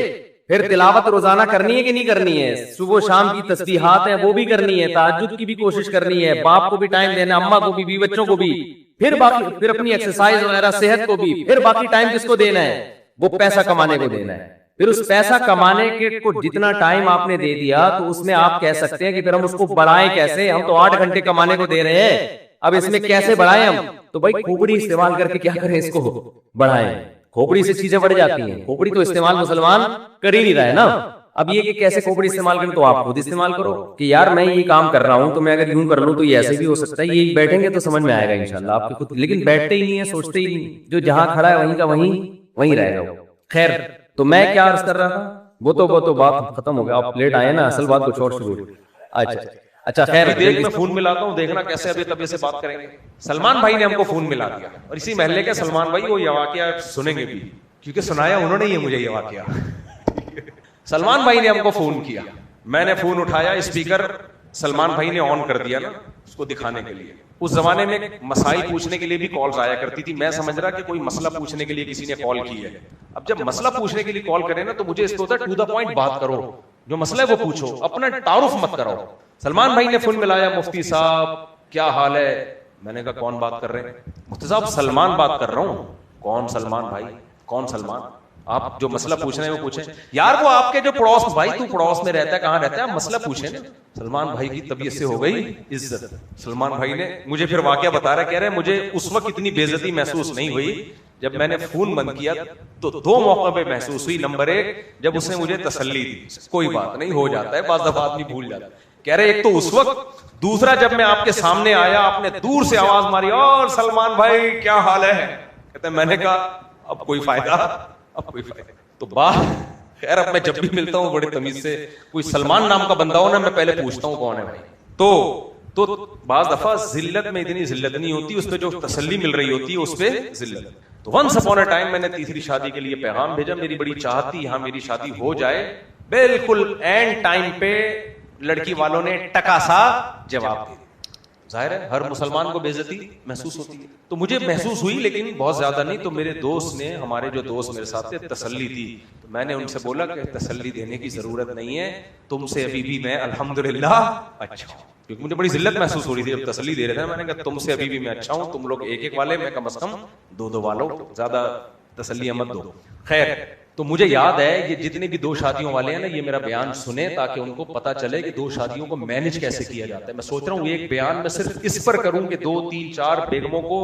پھر تلاوت روزانہ کرنی ہے کہ نہیں کرنی ہے، صبح شام کی تسبیحات ہیں وہ بھی کرنی ہے، تہجد کی بھی کوشش کرنی ہے، باپ کو بھی ٹائم دینا، اماں کو بھی، بیوی بچوں کو بھی، پھر باقی پھر اپنی ایکسرسائز وغیرہ صحت کو بھی، پھر باقی ٹائم کس کو دینا ہے؟ وہ پیسہ کمانے کو دینا ہے. پھر اس پیسہ کمانے کے کو جتنا ٹائم آپ نے دے دیا تو اس میں آپ کہہ سکتے ہیں کہ پھر ہم اس کو بڑھائیں کیسے. ہم تو 8 گھنٹے کمانے کو دے رہے ہیں، اب اس میں کیسے بڑھائیں ہم؟ تو بھائی کھوپڑی استعمال کر کے کیا کریں، اس کو بڑھائیں. کھوپڑی سے چیزیں بڑھ جاتی ہیں. کھوپڑی تو استعمال مسلمان کر ہی نہیں رہا ہے نا. اب یہ کہ کیسے کھوپڑی استعمال کریں تو آپ خود استعمال کرو کہ یار میں یہ کام کر رہا ہوں تو میں اگر یوں کر لوں تو یہ ایسے بھی ہو سکتا ہے. یہ بیٹھیں گے تو سمجھ میں آئے گا انشاءاللہ آپ کے خود. لیکن بیٹھتے ہی نہیں ہے، سوچتے ہی نہیں. جو جہاں کھڑا ہے وہیں کا وہیں رہے گا. خیر تو میں کیا عرض کر رہا تھا، وہ تو بات ختم ہو گیا. آپ لیٹ آئے نا، اصل بات کچھ اور شروع ہوئی. اچھا خیر، دیکھ میں فون ملاتا ہوں، دیکھنا کیسے ابھی طبیعت سے بات کریں گے. سلمان بھائی نے ہم کو فون ملا دیا، اور اسی محلے کے سلمان بھائی وہ یہ واقعہ سنیں گے بھی، کیونکہ سنایا انہوں نے ہی مجھے یہ واقعہ. سلمان بھائی نے ہم کو فون کیا، میں نے فون اٹھایا، اسپیکر سلمان بھائی نے آن کر دیا نا اس کو دکھانے کے لیے. اس زمانے میں مسائل پوچھنے کے لیے بھی کالز آیا کرتی تھی. میں سمجھ رہا کہ کوئی مسئلہ پوچھنے کے لیے کسی نے کال کی ہے. اب جب مسئلہ پوچھنے کے لیے کال کرے نا تو مجھے اس کو ہوتا ہے ٹو دا پوائنٹ بات کرو، جو مسئلہ ہے وہ پوچھو، اپنا تعارف مت کرو. سلمان بھائی نے فون ملایا، مفتی صاحب کیا حال ہے؟ میں نے کہا کون بات کر رہے ہیں؟ مفتی صاحب سلمان بات کر رہا ہوں. کون سلمان بھائی؟ کون سلمان؟ آپ جو مسئلہ پوچھ رہے ہیں وہ پوچھیں. یار وہ آپ کے جو پڑوس، بھائی تو پڑوس میں رہتا ہے، کہاں رہتا ہے، آپ مسئلہ پوچھیں نا. سلمان بھائی کی طبیعت سے ہو گئی عزت. سلمان بھائی نے مجھے پھر واقعہ بتا رہا، کہہ رہے مجھے اس وقت اتنی بے عزتی محسوس نہیں ہوئی جب میں نے فون بند کیا تو 2 موقع پہ محسوس ہوئی. نمبر 1 جب اس نے مجھے تسلی دی، کوئی بات نہیں ہو جاتا ہے، بعض دفعہ آدمی بھول جاتا ہے. کہہ رہے ایک تو اس وقت، دوسرا جب میں آپ کے سامنے آیا آپ نے دور سے آواز ماری، اور سلمان بھائی کیا حال ہے؟ کہتے میں نے کہا اب کوئی فائدہ، اب کوئی فائدہ. تو بات خیر، اب میں جب بھی ملتا ہوں بڑے تمیز سے کوئی سلمان نام کا بندہ ہو نا، میں پہلے پوچھتا ہوں کون ہے بھائی. تو تو بعض دفعہ ذلت میں اتنی ذلت نہیں ہوتی, اس پہ جو تسلی مل رہی ہوتی ہے اس پہ ذلت. تو ونس اپون اے ٹائم میں نے تیسری شادی کے لیے پیغام بھیجا, میری بڑی چاہت تھی یہاں میری شادی ہو جائے. بالکل اینڈ ٹائم پہ لڑکی والوں نے ٹکا سا جواب دیا. ظاہر ہے ہر مسلمان کو بے عزتی محسوس ہوتی ہے, تو مجھے محسوس ہوئی لیکن بہت زیادہ نہیں. تو میرے دوست نے, ہمارے جو دوست میرے ساتھ تھے, تسلی دی. تو میں نے ان سے بولا کہ تسلی دینے کی ضرورت نہیں ہے, تم سے ابھی بھی میں الحمدللہ اچھا ہوں. کیونکہ مجھے بڑی ذلت محسوس ہو رہی تھی جب تسلی دے رہے تھے. میں نے کہا تم سے ابھی بھی میں اچھا ہوں, تم لوگ ایک ایک والے, میں کم از کم دو دو والوں, زیادہ تسلی مت دو. خیر, تو مجھے یاد ہے یہ جتنے بھی دو شادیوں والے ہیں نا, یہ میرا بیان سنیں تاکہ ان کو پتا چلے کہ دو شادیوں کو مینج کیسے کیا جاتا ہے. میں سوچ رہا ہوں ایک بیان میں صرف اس پر کروں کہ 2 3 4 بیگموں کو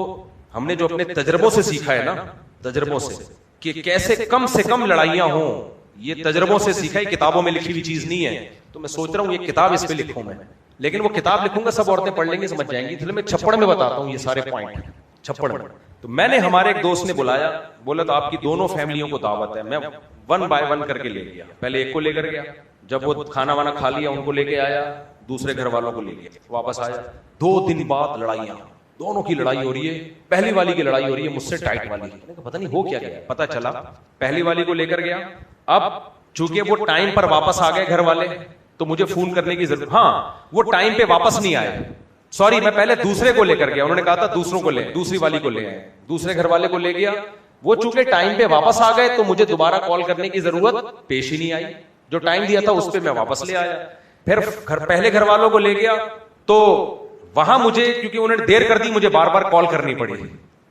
ہم نے جو اپنے تجربوں سے سیکھا ہے نا, تجربوں سے, کہ کیسے کم سے کم لڑائیاں ہوں, یہ تجربوں سے سیکھا ہے, کتابوں میں لکھی ہوئی چیز نہیں ہے. تو میں سوچ رہا ہوں یہ کتاب اس پہ لکھوں میں, لیکن وہ کتاب لکھوں گا سب عورتیں پڑھ لیں گی, سمجھ جائیں گی. میں چھپڑ میں بتاتا ہوں یہ سارے پوائنٹ, چھپڑ میں. تو میں نے ہمارے ایک دوست نے بلایا, بولا تو آپ کی دونوں فیملیوں کو دعوت ہے. میں 1 by 1 کر کے لے گیا. پہلے ایک کو لے کر گیا, جب وہ کھانا وانا کھا لیا ان کو لے کے آیا, دوسرے گھر والوں کو لے گیا, واپس آیا. 2 دن بعد لڑائیاں, دونوں کی لڑائی ہو رہی ہے. پہلی والی کی لڑائی ہو رہی ہے مجھ سے ٹائٹ والی, پتہ نہیں ہو کیا گیا. پتہ چلا پہلی والی کو لے کر گیا, اب چونکہ وہ ٹائم پر واپس آ گئے گھر والے, تو مجھے فون کرنے کی ضرورت, ہاں وہ ٹائم پہ واپس نہیں آئے, سوری میں پہلے دوسرے کو لے کر گیا, انہوں نے کہا تھا دوسروں کو لے, دوسری والی کو لے آئے, دوسرے گھر والے کو لے گیا. وہ چونکہ ٹائم پہ واپس آ گئے تو مجھے دوبارہ کال کرنے کی ضرورت پیش ہی نہیں آئی. جو ٹائم دیا تھا اس پہ میں واپس لے آیا. پھر پہلے گھر والوں کو لے گیا تو وہاں مجھے, کیونکہ انہوں نے دیر کر دی, مجھے بار بار کال کرنی پڑی,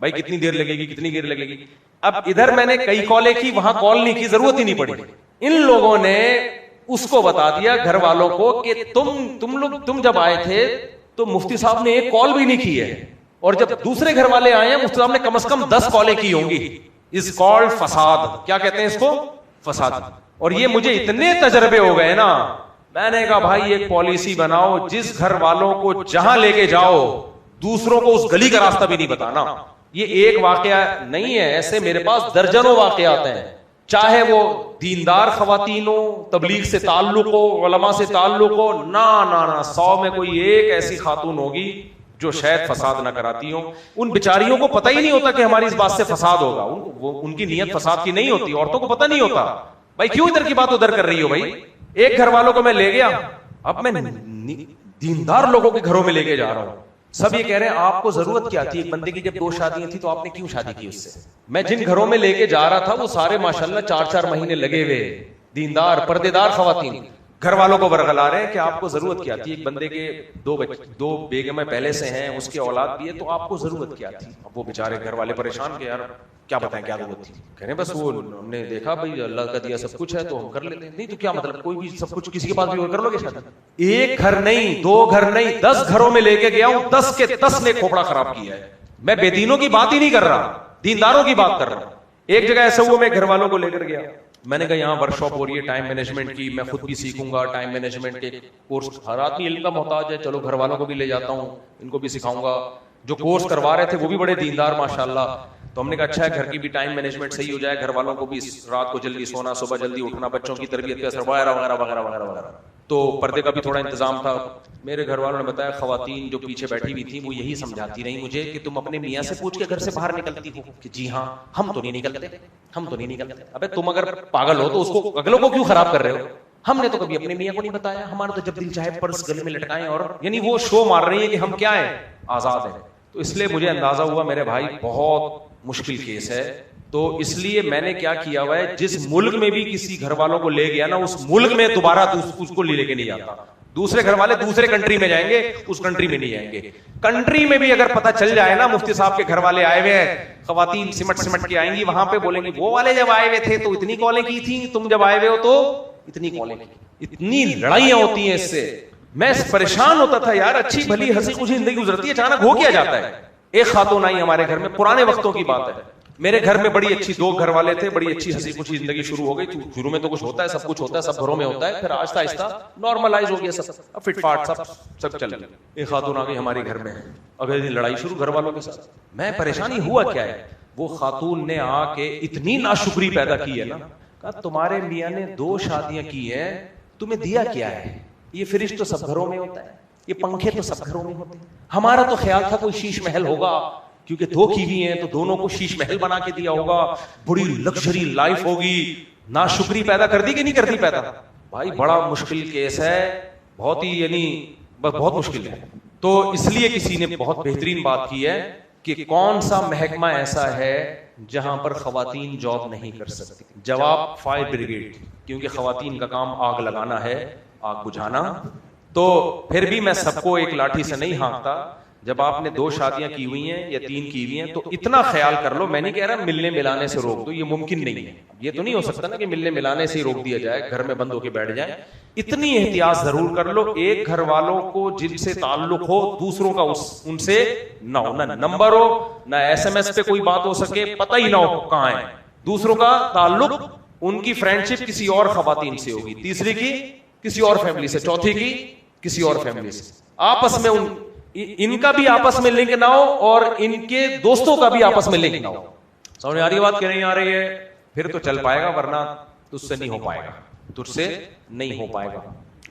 بھائی کتنی دیر لگے گی, کتنی دیر لگے گی. اب ادھر میں نے کئی کالیں کی, وہاں کال نہیں کی, ضرورت ہی نہیں پڑی. ان لوگوں نے اس کو بتا دیا گھر والوں کو کہ تم جب آئے تھے تو مفتی صاحب نے ایک کال بھی نہیں کی ہے, اور جب دوسرے گھر والے آئے ہیں مفتی صاحب نے کم از کم 10 کالیں کی ہوں گی. از کالڈ فساد. کیا کہتے ہیں اس کو؟ فساد. اور یہ مجھے اتنے تجربے ہو گئے نا, میں نے کہا بھائی ایک پالیسی بناؤ, جس گھر والوں کو جہاں لے کے جاؤ دوسروں کو اس گلی کا راستہ بھی نہیں بتانا. یہ ایک واقعہ نہیں ہے, ایسے میرے پاس درجنوں واقعات ہیں, چاہے وہ دیندار خواتین ہو, تبلیغ سے تعلق ہو, علماء سے تعلق ہو, نہ 100 میں کوئی ایک ایسی خاتون ہوگی جو شاید فساد نہ کراتی ہوں. ان بیچاریوں کو پتہ ہی نہیں ہوتا کہ ہماری اس بات سے فساد ہوگا, ان کی نیت فساد کی نہیں ہوتی. عورتوں کو پتہ نہیں ہوتا, بھائی کیوں ادھر کی بات ادھر کر رہی ہو. بھائی ایک گھر والوں کو میں لے گیا, اب میں دیندار لوگوں کے گھروں میں لے کے جا رہا ہوں. سب یہ کہہ رہے ہیں آپ کو ضرورت کیا تھی, ایک بندے کی جب 2 شادیاں تھی تو آپ نے کیوں شادی کی اس سے. میں جن گھروں میں لے کے جا رہا تھا وہ سارے ماشاءاللہ 4 مہینے لگے ہوئے, دیندار پردےدار خواتین. گھر والوں کو ورغلا رہے ہیں کہ آپ کو ضرورت کیا تھی, ایک بندے کے 2 بیگمیں پہلے سے ہیں, اس کے اولاد بھی ہے, تو آپ کو ضرورت کیا تھی. اب وہ بیچارے گھر والے پریشان کہ یار کیا بتائیں کیا ضرورت تھی. کہہ رہے بس وہ ہم نے دیکھا بھائی اللہ کا دیا سب کچھ ہے تو ہم کر لیتے ہیں. نہیں تو کیا مطلب, کوئی بھی سب کچھ کسی کے پاس بھی کر لو گے شادی. ایک گھر نہیں, 2 گھر نہیں, 10 گھروں میں لے کے گیا ہوں, 10 کے 10 نے کھوپڑا خراب کیا ہے. میں بے دینوں کی بات ہی نہیں کر رہا, دینداروں کی بات کر رہا ہوں. ایک جگہ ایسا ہوا, میں گھر والوں کو لے کر گیا, میں نے کہا یہاں ورک شاپ ہو رہی ہے ٹائم مینجمنٹ کی, میں خود بھی سیکھوں گا ٹائم مینجمنٹ کے کورس. ہر آدمی علم کا محتاج ہے, چلو گھر والوں کو بھی لے جاتا ہوں, ان کو بھی سکھاؤں گا. جو کورس کروا رہے تھے وہ بھی بڑے دیندار ماشاءاللہ. تو ہم نے کہا اچھا ہے گھر کی بھی ٹائم مینجمنٹ صحیح ہو جائے, گھر والوں کو بھی رات کو جلدی سونا, صبح جلدی اٹھنا, بچوں کی تربیت پہ اثر وغیرہ وغیرہ وغیرہ وغیرہ وغیرہ. تو پردے کا بھی تھوڑا انتظام تھا. میرے گھر والوں نے بتایا خواتین جو پیچھے بیٹھی ہوئی تھیں وہ یہی سمجھاتی رہی مجھے کہ تم اپنے میاں سے پوچھ کے گھر سے باہر نکلتی ہو, کہ جی ہاں ہم تو نہیں نکلتے, ہم تو نہیں نکلتے. ابے تم اگر پاگل ہو تو اس کو اگلوں کو کیوں خراب کر رہے ہو. ہم نے تو کبھی اپنے میاں کو نہیں بتایا, ہمارا تو جب دل چاہے پرس گلے میں لٹکائیں, اور یعنی وہ شو مار رہی ہیں کہ ہم کیا ہیں, آزاد ہیں. تو اس لیے مجھے اندازہ ہوا میرے بھائی بہت مشکل کیس ہے. تو اس لیے میں نے کیا کیا ہوا ہے, جس ملک میں بھی کسی گھر والوں کو لے گیا نا, اس ملک میں دوبارہ اس کو لے کے نہیں جاتا. دوسرے گھر والے دوسرے کنٹری میں جائیں گے, اس کنٹری میں نہیں جائیں گے. کنٹری میں بھی اگر پتہ چل جائے نا مفتی صاحب کے گھر والے آئے ہوئے ہیں, خواتین سمٹ کے آئیں گی, وہاں پہ بولیں گے وہ والے جب آئے ہوئے تھے تو اتنی کالیں کی تھی, تم جب آئے ہوئے ہو تو اتنی کالیں کی. اتنی لڑائیاں ہوتی ہیں اس سے. میں پریشان ہوتا تھا یار, اچھی بھلی ہنسی خوشی زندگی گزرتی ہے, اچانک ہو کیا جاتا ہے. ایک خاتون آئی ہمارے گھر میں, پرانے وقتوں کی بات ہے, میرے گھر میں بڑی اچھی 2 گھر والے تھے, بڑی اچھی ہنسی خوشی زندگی شروع ہو گئی. شروع میں تو کچھ ہوتا ہے, سب کچھ ہوتا ہے, سب گھروں میں ہوتا ہے, پھر آہستہ آہستہ نارملائز ہو گیا سب, اب فٹ فاٹ سب چل گیا. ایک خاتون آ گئی ہمارے گھر میں, اگلے دن لڑائی شروع گھر والوں کے ساتھ. میں پریشانی ہوا کیا ہے, وہ خاتون نے آ کے اتنی ناشکری پیدا کی ہے نا, کہا تمہارے میاں نے 2 شادیاں کی ہیں, تمہیں دیا کیا ہے, یہ فرش تو سب گھروں میں ہوتا ہے, یہ پنکھے تو سب گھروں میں ہوتے ہیں. ہمارا تو خیال تھا کوئی شیش محل ہوگا, کیونکہ 2 بیوی ہیں تو دونوں کو شیش محل بنا کے دیا ہوگا, بڑی لگژری لائف ہوگی. ناشکری پیدا کر دی کہ نہیں کر دی پیدا؟ بھائی بڑا مشکل کیس ہے, بہت ہی یعنی بہت مشکل ہے. تو اس لیے کسی نے بہت بہترین بات کی ہے کہ کون سا محکمہ ایسا ہے جہاں پر خواتین جاب نہیں کر سکتی. جواب فائر بریگیڈ, کیونکہ خواتین کا کام آگ لگانا ہے, آگ بجھانا. تو پھر بھی میں سب کو ایک لاٹھی سے نہیں ہانکتا. جب آپ نے 2 شادیاں کی ہوئی ہیں یا 3 کی ہوئی ہیں تو اتنا خیال کر لو. میں نہیں کہہ رہا ملنے ملانے سے روک دو, یہ ممکن نہیں ہے. یہ تو نہیں ہو سکتا نا کہ ملنے ملانے سے ہی روک دیا جائے, گھر میں بند ہو کے بیٹھ جائیں. اتنی احتیاط ضرور کر لو, ایک گھر والوں کو جن سے تعلق ہو دوسروں کا ان سے نہ ہو, نہ نمبر ہو, نہ SMS پہ کوئی بات ہو سکے, پتہ ہی نہ ہو کہاں ہے. دوسروں کا تعلق, ان کی فرینڈشپ کسی اور خواتین سے ہوگی, تیسری کی کسی اور فیملی سے, چوتھی کی کسی اور فیملی سے. آپس میں ان کا بھی آپس میں لنک نہ ہو اور ان کے دوستوں کا بھی آپس میں لنک نہ ہو. سمجھ آ رہی بات کہ نہیں آ رہی ہے؟ پھر تو چل پائے گا, ورنہ تجھ سے نہیں ہو پائے گا, تجھ سے نہیں ہو پائے گا,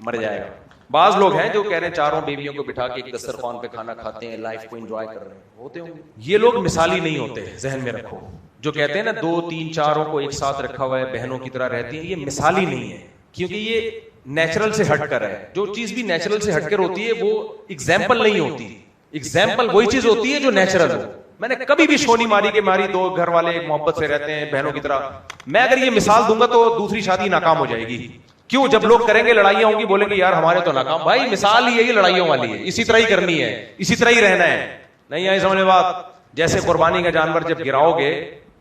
مر جائے گا. بعض لوگ ہیں جو کہہ رہے ہیں 4 بیویوں کو بٹھا کے ایک دسترخوان پہ کھانا کھاتے ہیں, لائف کو انجوائے کر رہے ہیں, ہوتے ہوں. یہ لوگ مثالی نہیں ہوتے, ذہن میں رکھو. جو کہتے ہیں نا 2 3 4 کو ایک ساتھ رکھا ہوا ہے, بہنوں کی طرح رہتی ہیں, یہ مثالی نہیں ہے, کیونکہ یہ نیچرل سے ہٹ کر ہے. جو چیز بھی نیچرل سے ہٹ کر ہوتی ہے وہ ایگزامپل نہیں ہوتی. ایگزامپل وہی چیز ہوتی ہے جو نیچرل ہو. میں نے کبھی بھی شو نہیں ماری کہ ہماری 2 گھر والے محبت سے رہتے ہیں بہنوں کی طرح. میں اگر یہ مثال دوں گا تو دوسری شادی ناکام ہو جائے گی. کیوں؟ جب لوگ کریں گے لڑائیاں ہوں گی, بولیں گے یار ہمارے تو ناکام. بھائی مثال ہی یہی لڑائیوں والی ہے, اسی طرح ہی کرنی ہے, اسی طرح ہی رہنا ہے. نہیں آئی سمجھ میں بات؟ جیسے قربانی کا جانور جب گراؤ گے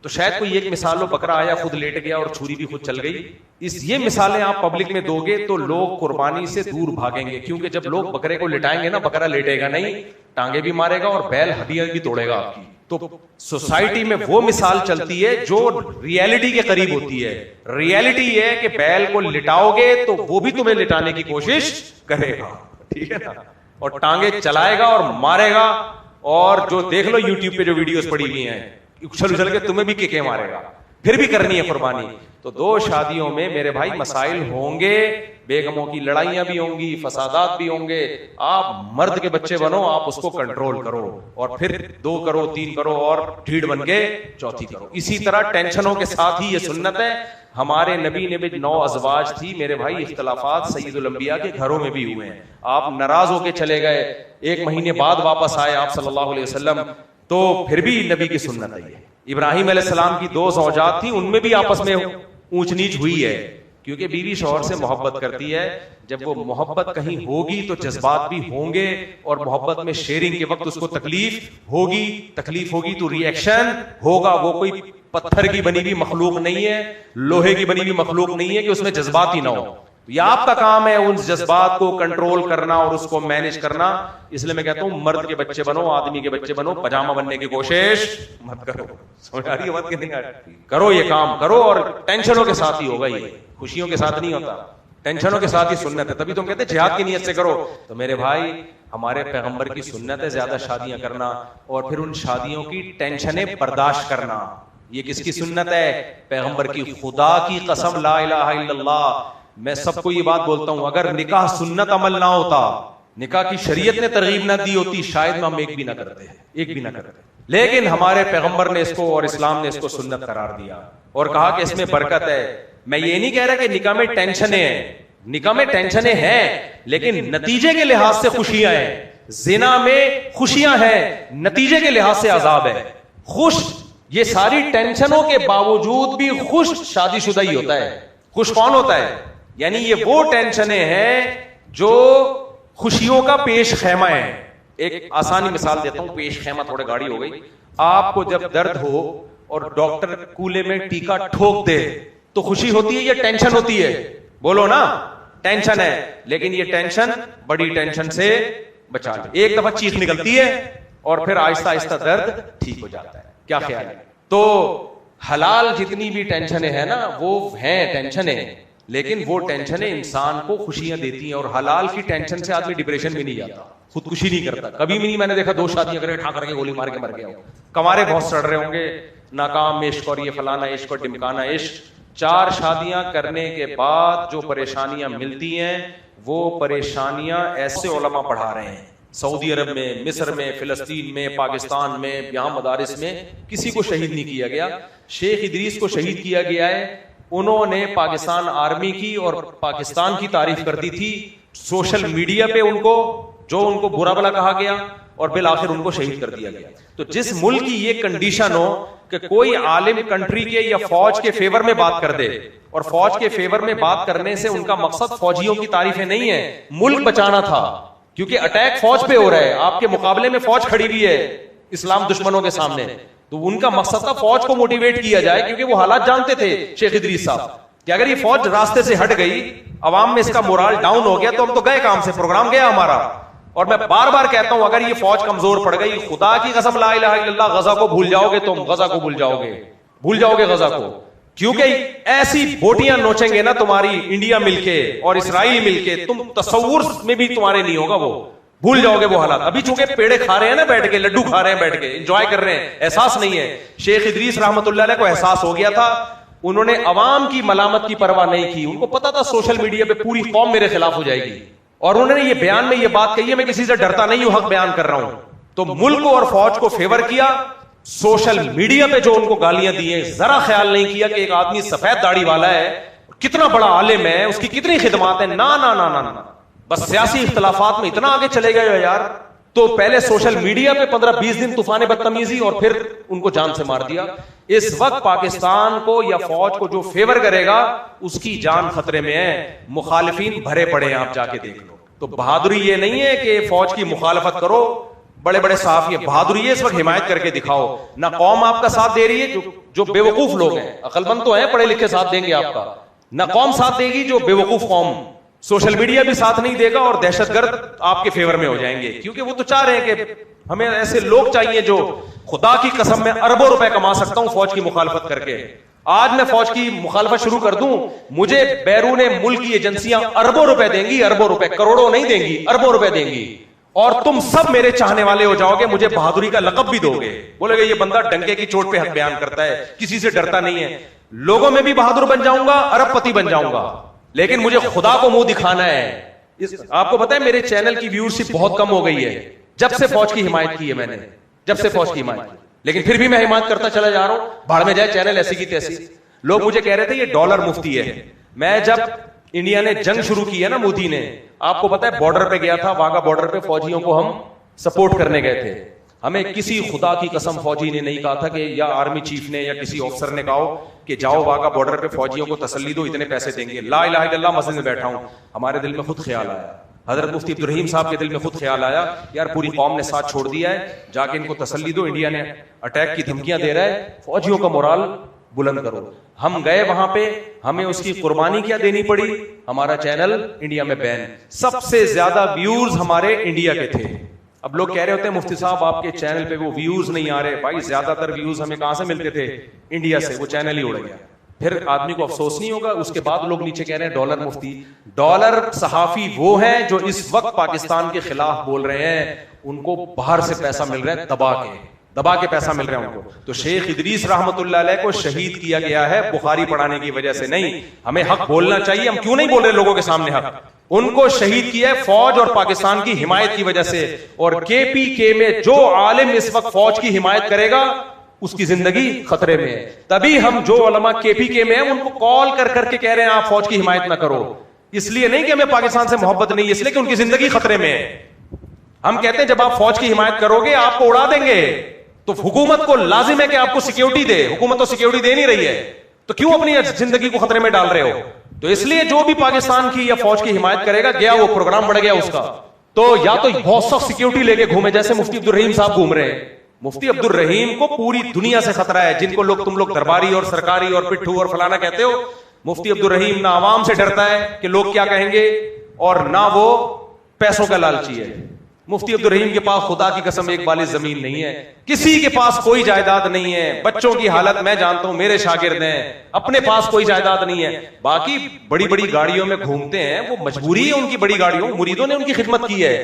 تو شاید کوئی ایک مثال ہو, بکرا آیا خود لیٹ گیا اور چھری بھی خود چل گئی. یہ مثالیں آپ پبلک میں دو گے تو لوگ قربانی سے دور بھاگیں گے, کیونکہ جب لوگ بکرے کو لٹائیں گے نا, بکرا لیٹے گا نہیں, ٹانگیں بھی مارے گا اور بیل ہڈیاں بھی توڑے گا آپ کی. تو سوسائٹی میں وہ مثال چلتی ہے جو ریئلٹی کے قریب ہوتی ہے. ریئلٹی یہ کہ بیل کو لٹاؤ گے تو وہ بھی تمہیں لٹانے کی کوشش کرے گا, ٹھیک ہے نا, اور ٹانگیں چلائے گا اور مارے گا. اور جو دیکھ لو یوٹیوب پہ جو ویڈیوز پڑی ہوئی ہیں, اچھل اچھل کے تمہیں بھی کیکے مارے گا. پھر بھی کرنی ہے قربانی. تو 2 شادیوں میں میرے بھائی مسائل ہوں گے, بیگموں کی لڑائیاں بھی ہوں گی, فسادات بھی ہوں گے. آپ مرد کے بچے بنو, آپ اس کو کنٹرول کرو, اور پھر 2 کرو 3 کرو اور ڈھیڑ بن کے 4تھی کرو. اسی طرح ٹینشنوں کے ساتھ ہی یہ سنت ہے. ہمارے نبی نے بھی 9 ازواج تھی میرے بھائی. اختلافات سید الانبیاء کے گھروں میں بھی ہوئے ہیں. آپ ناراض ہو کے چلے گئے, 1 مہینے بعد واپس آئے آپ صلی اللہ علیہ وسلم, تو پھر بھی نبی کی سنت ہے. ابراہیم علیہ السلام کی 2 زوجات تھیں, ان میں بھی آپس میں اونچ نیچ ہوئی ہے, کیونکہ بیوی شوہر سے محبت کرتی ہے. جب وہ محبت کہیں ہوگی تو جذبات بھی ہوں گے, اور محبت میں شیئرنگ کے وقت اس کو تکلیف ہوگی تو ری ایکشن ہوگا. وہ کوئی پتھر کی بنی ہوئی مخلوق نہیں ہے, لوہے کی بنی ہوئی مخلوق نہیں ہے کہ اس میں جذبات ہی نہ ہو. یہ آپ کا کام ہے ان جذبات کو کنٹرول کرنا اور اس کو مینج کرنا. اس لیے میں کہتا ہوں مرد کے بچے بنو, آدمی کے بچے بنو, پجامہ بننے کی کوشش مت کرو. سمجھ آ رہی ہے بات کہ نہیں آ رہی؟ کرو یہ کام کرو, اور ٹینشنوں کے ساتھ ہی ہوگا, یہ خوشیوں کے ساتھ نہیں ہوتا, ٹینشنوں کے ساتھ ہی سنت ہے. تبھی تم کہتے ہیں جہاد کی نیت سے کرو. تو میرے بھائی ہمارے پیغمبر کی سنت ہے زیادہ شادیاں کرنا, اور پھر ان شادیوں کی ٹینشنیں برداشت کرنا. یہ کس کی سنت ہے؟ پیغمبر کی. خدا کی قسم لا الہ الا اللہ, میں سب کو یہ بات بولتا ہوں, اگر نکاح سنت عمل نہ ہوتا, نکاح کی شریعت نے ترغیب نہ دی ہوتی, شاید ہم ایک بھی نہ کرتے. لیکن ہمارے پیغمبر نے اس کو اور اسلام نے اس کو سنت قرار دیا اور کہا کہ اس میں برکت ہے. میں یہ نہیں کہہ رہا کہ نکاح میں ٹینشنیں ہیں, نکاح میں ٹینشنیں ہیں لیکن نتیجے کے لحاظ سے خوشیاں ہیں. زنا میں خوشیاں ہیں, نتیجے کے لحاظ سے عذاب ہے. خوش, یہ ساری ٹینشنوں کے باوجود بھی خوش شادی شدہ ہی ہوتا ہے. خوش کون ہوتا ہے؟ یعنی یہ وہ ٹینشنیں ہیں جو خوشیوں کا پیش خیمہ ہے. ایک آسانی مثال دیتا ہوں, پیش خیمہ تھوڑے گاڑی ہو گئی. آپ کو جب درد ہو اور ڈاکٹر کولے میں ٹیکا ٹھوک دے تو خوشی ہوتی ہے یا ٹینشن ہوتی ہے؟ بولو نا, ٹینشن ہے. لیکن یہ ٹینشن بڑی ٹینشن سے بچا لے. ایک دفعہ چیخ نکلتی ہے اور پھر آہستہ آہستہ درد ٹھیک ہو جاتا ہے. کیا خیال ہے؟ تو حلال جتنی بھی ٹینشنیں ہیں نا وہ ہیں ٹینشنیں, لیکن وہ ٹینشنیں انسان کو خوشیاں دیتی ہیں. اور حلال کی ٹینشن سے آدمی ڈپریشن میں نہیں جاتا, خودکشی نہیں کرتا. کبھی بھی نہیں. میں نے دیکھا 2 شادیاں کرے ٹھا کر کے گولی مار کے مر گیا ہو. کمارے بہت سڑ رہے ہوں گے, ناکام عشق اور یہ فلانا عشق اور ڈمکانا عشق. 4 شادیاں کرنے کے بعد جو پریشانیاں ملتی ہیں وہ پریشانیاں ایسے علماء پڑھا رہے ہیں سعودی عرب میں, مصر میں, فلسطین میں, پاکستان میں, یہاں مدارس میں کسی کو شہید نہیں کیا گیا. شیخ ادریس کو شہید کیا گیا ہے. انہوں نے پاکستان آرمی کی اور پاکستان کی تعریف کر دی تھی سوشل میڈیا پہ, ان کو برا بلا کہا گیا اور بالآخر ان کو شہید کر دیا گیا. تو جس ملک کی یہ کنڈیشن ہو کہ کوئی عالم کنٹری کے یا فوج کے فیور میں بات کر دے, اور فوج کے فیور میں بات کرنے سے ان کا مقصد فوجیوں کی تعریفیں نہیں ہے, ملک بچانا تھا, کیونکہ اٹیک فوج پہ ہو رہا ہے, آپ کے مقابلے میں فوج کھڑی ہوئی ہے اسلام دشمنوں کے سامنے, تو ان کا مقصد تھا فوج کو موٹیویٹ کیا جائے, کیونکہ وہ حالات جانتے تھے شیخ ادریس صاحب کہ اگر یہ فوج راستے سے ہٹ گئی, عوام میں اس کا مورال ڈاؤن ہو گیا, تو ہم تو گئے کام سے, پروگرام گیا ہمارا. اور میں بار بار کہتا ہوں اگر یہ فوج کمزور پڑ گئی, خدا کی قسم لا الہ الا اللہ, غزہ کو بھول جاؤ گے تم, غزہ کو بھول جاؤ گے غزہ کو, کیونکہ ایسی بوٹیاں نوچیں گے نا تمہاری انڈیا مل کے اور اسرائیل مل کے, تم تصور میں بھی تمہارے نہیں ہوگا, وہ بھول جاؤ گے وہ حالات. ابھی چونکہ پیڑے کھا رہے ہیں نا بیٹھ کے, لڈو کھا رہے ہیں بیٹھ کے, انجوائے کر رہے ہیں, احساس نہیں ہے. شیخ ادریس رحمت اللہ علیہ کو احساس ہو گیا تھا, انہوں نے عوام کی ملامت کی پرواہ نہیں کی, ان کو پتا تھا سوشل میڈیا پہ پوری قوم میرے خلاف ہو جائے گی, اور انہوں نے یہ بیان میں یہ بات کہی ہے, میں کسی سے ڈرتا نہیں ہوں, حق بیان کر رہا ہوں. تو ملک اور فوج کو فیور کیا, سوشل میڈیا پہ جو ان کو گالیاں دی ہیں, ذرا خیال نہیں کیا کہ ایک آدمی سفید داڑھی والا ہے, کتنا بڑا عالم ہے, اس کی کتنی خدمات ہیں. نا نا نا نا, بس سیاسی اختلافات میں اتنا آگے چلے گئے یار. تو پہلے سوشل میڈیا پہ 15-20 دن طوفان بدتمیزی, اور پھر ان کو جان سے مار دیا. اس وقت پاکستان کو یا فوج کو جو فیور کرے گا اس کی جان خطرے میں ہے. مخالفین بھرے پڑے ہیں, آپ جا کے دیکھ لو. تو بہادری یہ نہیں ہے کہ فوج کی مخالفت کرو, بڑے بڑے صحافی, بہادری ہے اس وقت حمایت کر کے دکھاؤ. نہ قوم آپ کا ساتھ دے رہی ہے, جو بے وقوف لوگ ہیں, عقل مند تو ہیں, پڑھے لکھے ساتھ دیں گے آپ کا, نہ قوم ساتھ دے گی جو بے وقوف قوم. سوشل میڈیا بھی ساتھ نہیں دے گا, اور دہشت گرد آپ کے فیور میں ہو جائیں گے, کیونکہ وہ تو چاہ رہے ہیں کہ ہمیں ایسے لوگ چاہیے جو, خدا کی قسم میں اربوں روپے کما سکتا ہوں فوج کی مخالفت کر کے. آج میں فوج کی مخالفت شروع کر دوں, مجھے بیرون ملک کی ایجنسیاں اربوں روپے دیں گی, اربوں روپے, کروڑوں نہیں دیں گی, اربوں روپے دیں گی, اور تم سب میرے چاہنے والے ہو جاؤ گے, مجھے بہادری کا لقب بھی دو گے, بولے گے یہ بندہ ڈنکے کی چوٹ پہ حق بیان کرتا ہے, کسی سے ڈرتا نہیں ہے. لوگوں میں بھی بہادر بن جاؤں گا, ارب پتی بن جاؤں گا, لیکن مجھے خدا کو منہ دکھانا ہے. آپ کو پتا ہے میرے چینل کی ویورشپ بہت کم ہو گئی ہے جب سے فوج کی حمایت کی ہے میں نے, جب سے فوج کی حمایت کی, لیکن پھر بھی میں حمایت کرتا چلا جا رہا ہوں. بھاڑ میں جائے چینل ایسی کی تیسی. لوگ مجھے کہہ رہے تھے یہ ڈالر مفتی ہے. میں جب انڈیا نے جنگ شروع کی ہے نا, مودی نے, آپ کو پتا ہے بارڈر پہ گیا تھا, واگا بارڈر پہ فوجیوں کو ہم سپورٹ کرنے گئے تھے. ہمیں کسی خدا کی قسم فوجی نے نہیں کہا تھا کہ, یا آرمی چیف نے یا کسی آفسر نے کہا ہو کہ جاؤ واگا بارڈر پہ فوجیوں کو تسلی دو, اتنے پیسے دیں گے. لا الہ الا اللہ مسجد میں بیٹھا ہوں, ہمارے دل میں خود خیال آیا, حضرت مفتی عبدالرحیم صاحب کے دل میں خود خیال آیا, یار پوری قوم نے ساتھ چھوڑ دیا ہے, جا کے ان کو تسلی دو, انڈیا نے اٹیک کی دھمکیاں دے رہا ہے, فوجیوں کا مورال بلند کرو. ہم گئے وہاں پہ, ہمیں اس کی قربانی کیا دینی پڑی, ہمارا چینل انڈیا میں بین. سب سے زیادہ ویورز ہمارے انڈیا کے تھے. اب لوگ کہہ رہے ہوتے ہیں مفتی صاحب آپ کے چینل پہ وہ ویوز نہیں آ رہے. بھائی زیادہ تر ویوز ہمیں کہاں سے ملتے تھے, انڈیا سے, وہ چینل ہی اڑ گیا. پھر آدمی کو افسوس نہیں ہوگا. اس کے بعد لوگ نیچے کہہ رہے ہیں ڈالر مفتی. ڈالر صحافی وہ ہیں جو اس وقت پاکستان کے خلاف بول رہے ہیں, ان کو باہر سے پیسہ مل رہا ہے, دبا کے پیسہ مل رہا ہے ان کو. تو شیخ ادریس رحمت اللہ علیہ کو شہید کیا گیا ہے بخاری پڑھانے کی وجہ سے نہیں. ہمیں حق بولنا چاہیے, ہم کیوں نہیں بول رہے لوگوں کے سامنے حق. ان کو شہید کیا ہے فوج اور پاکستان کی حمایت کی وجہ سے. اور کے پی کے میں جو عالم اس وقت فوج کی حمایت کرے گا اس کی زندگی خطرے میں ہے. تبھی ہم جو علماء کے پی کے میں ہیں ان کو کال کر کے کہہ رہے ہیں آپ فوج کی حمایت نہ کرو. اس لیے نہیں کہ ہمیں پاکستان سے محبت نہیں, اس لیے کہ ان کی زندگی خطرے میں ہے. ہم کہتے ہیں جب آپ فوج کی حمایت کرو گے آپ کو اڑا دیں گے, تو حکومت کو لازم ہے کہ آپ کو سیکیورٹی دے. حکومت تو سیکیورٹی دے نہیں رہی ہے, تو کیوں اپنی زندگی کو خطرے میں ڈال رہے ہو. تو اس لیے جو بھی پاکستان کی یا فوج کی حمایت کرے گا, گیا وہ پروگرام بڑھ گیا اس کا, تو یا تو بہت سخت سیکیورٹی لے کے گھومے, جیسے مفتی عبدالرحیم صاحب گھوم رہے ہیں. مفتی عبدالرحیم کو پوری دنیا سے خطرہ ہے. جن کو تم لوگ درباری اور سرکاری اور پٹھو اور فلانا کہتے ہو, مفتی عبدالرحیم نہ عوام سے ڈرتا ہے کہ لوگ کیا کہیں گے, اور نہ وہ پیسوں کا لالچی ہے. مفتی عبدالرحیم کے پاس خدا کی قسم ایک بالی زمین نہیں ہے, کسی کے پاس کوئی جائیداد نہیں ہے. بچوں کی حالت میں جانتا ہوں, میرے شاگرد ہیں, اپنے پاس کوئی جائیداد نہیں ہے. باقی بڑی بڑی گاڑیوں میں گھومتے ہیں, وہ مجبوری ہے ان کی, بڑی گاڑیوں, مریدوں نے ان کی خدمت کی ہے,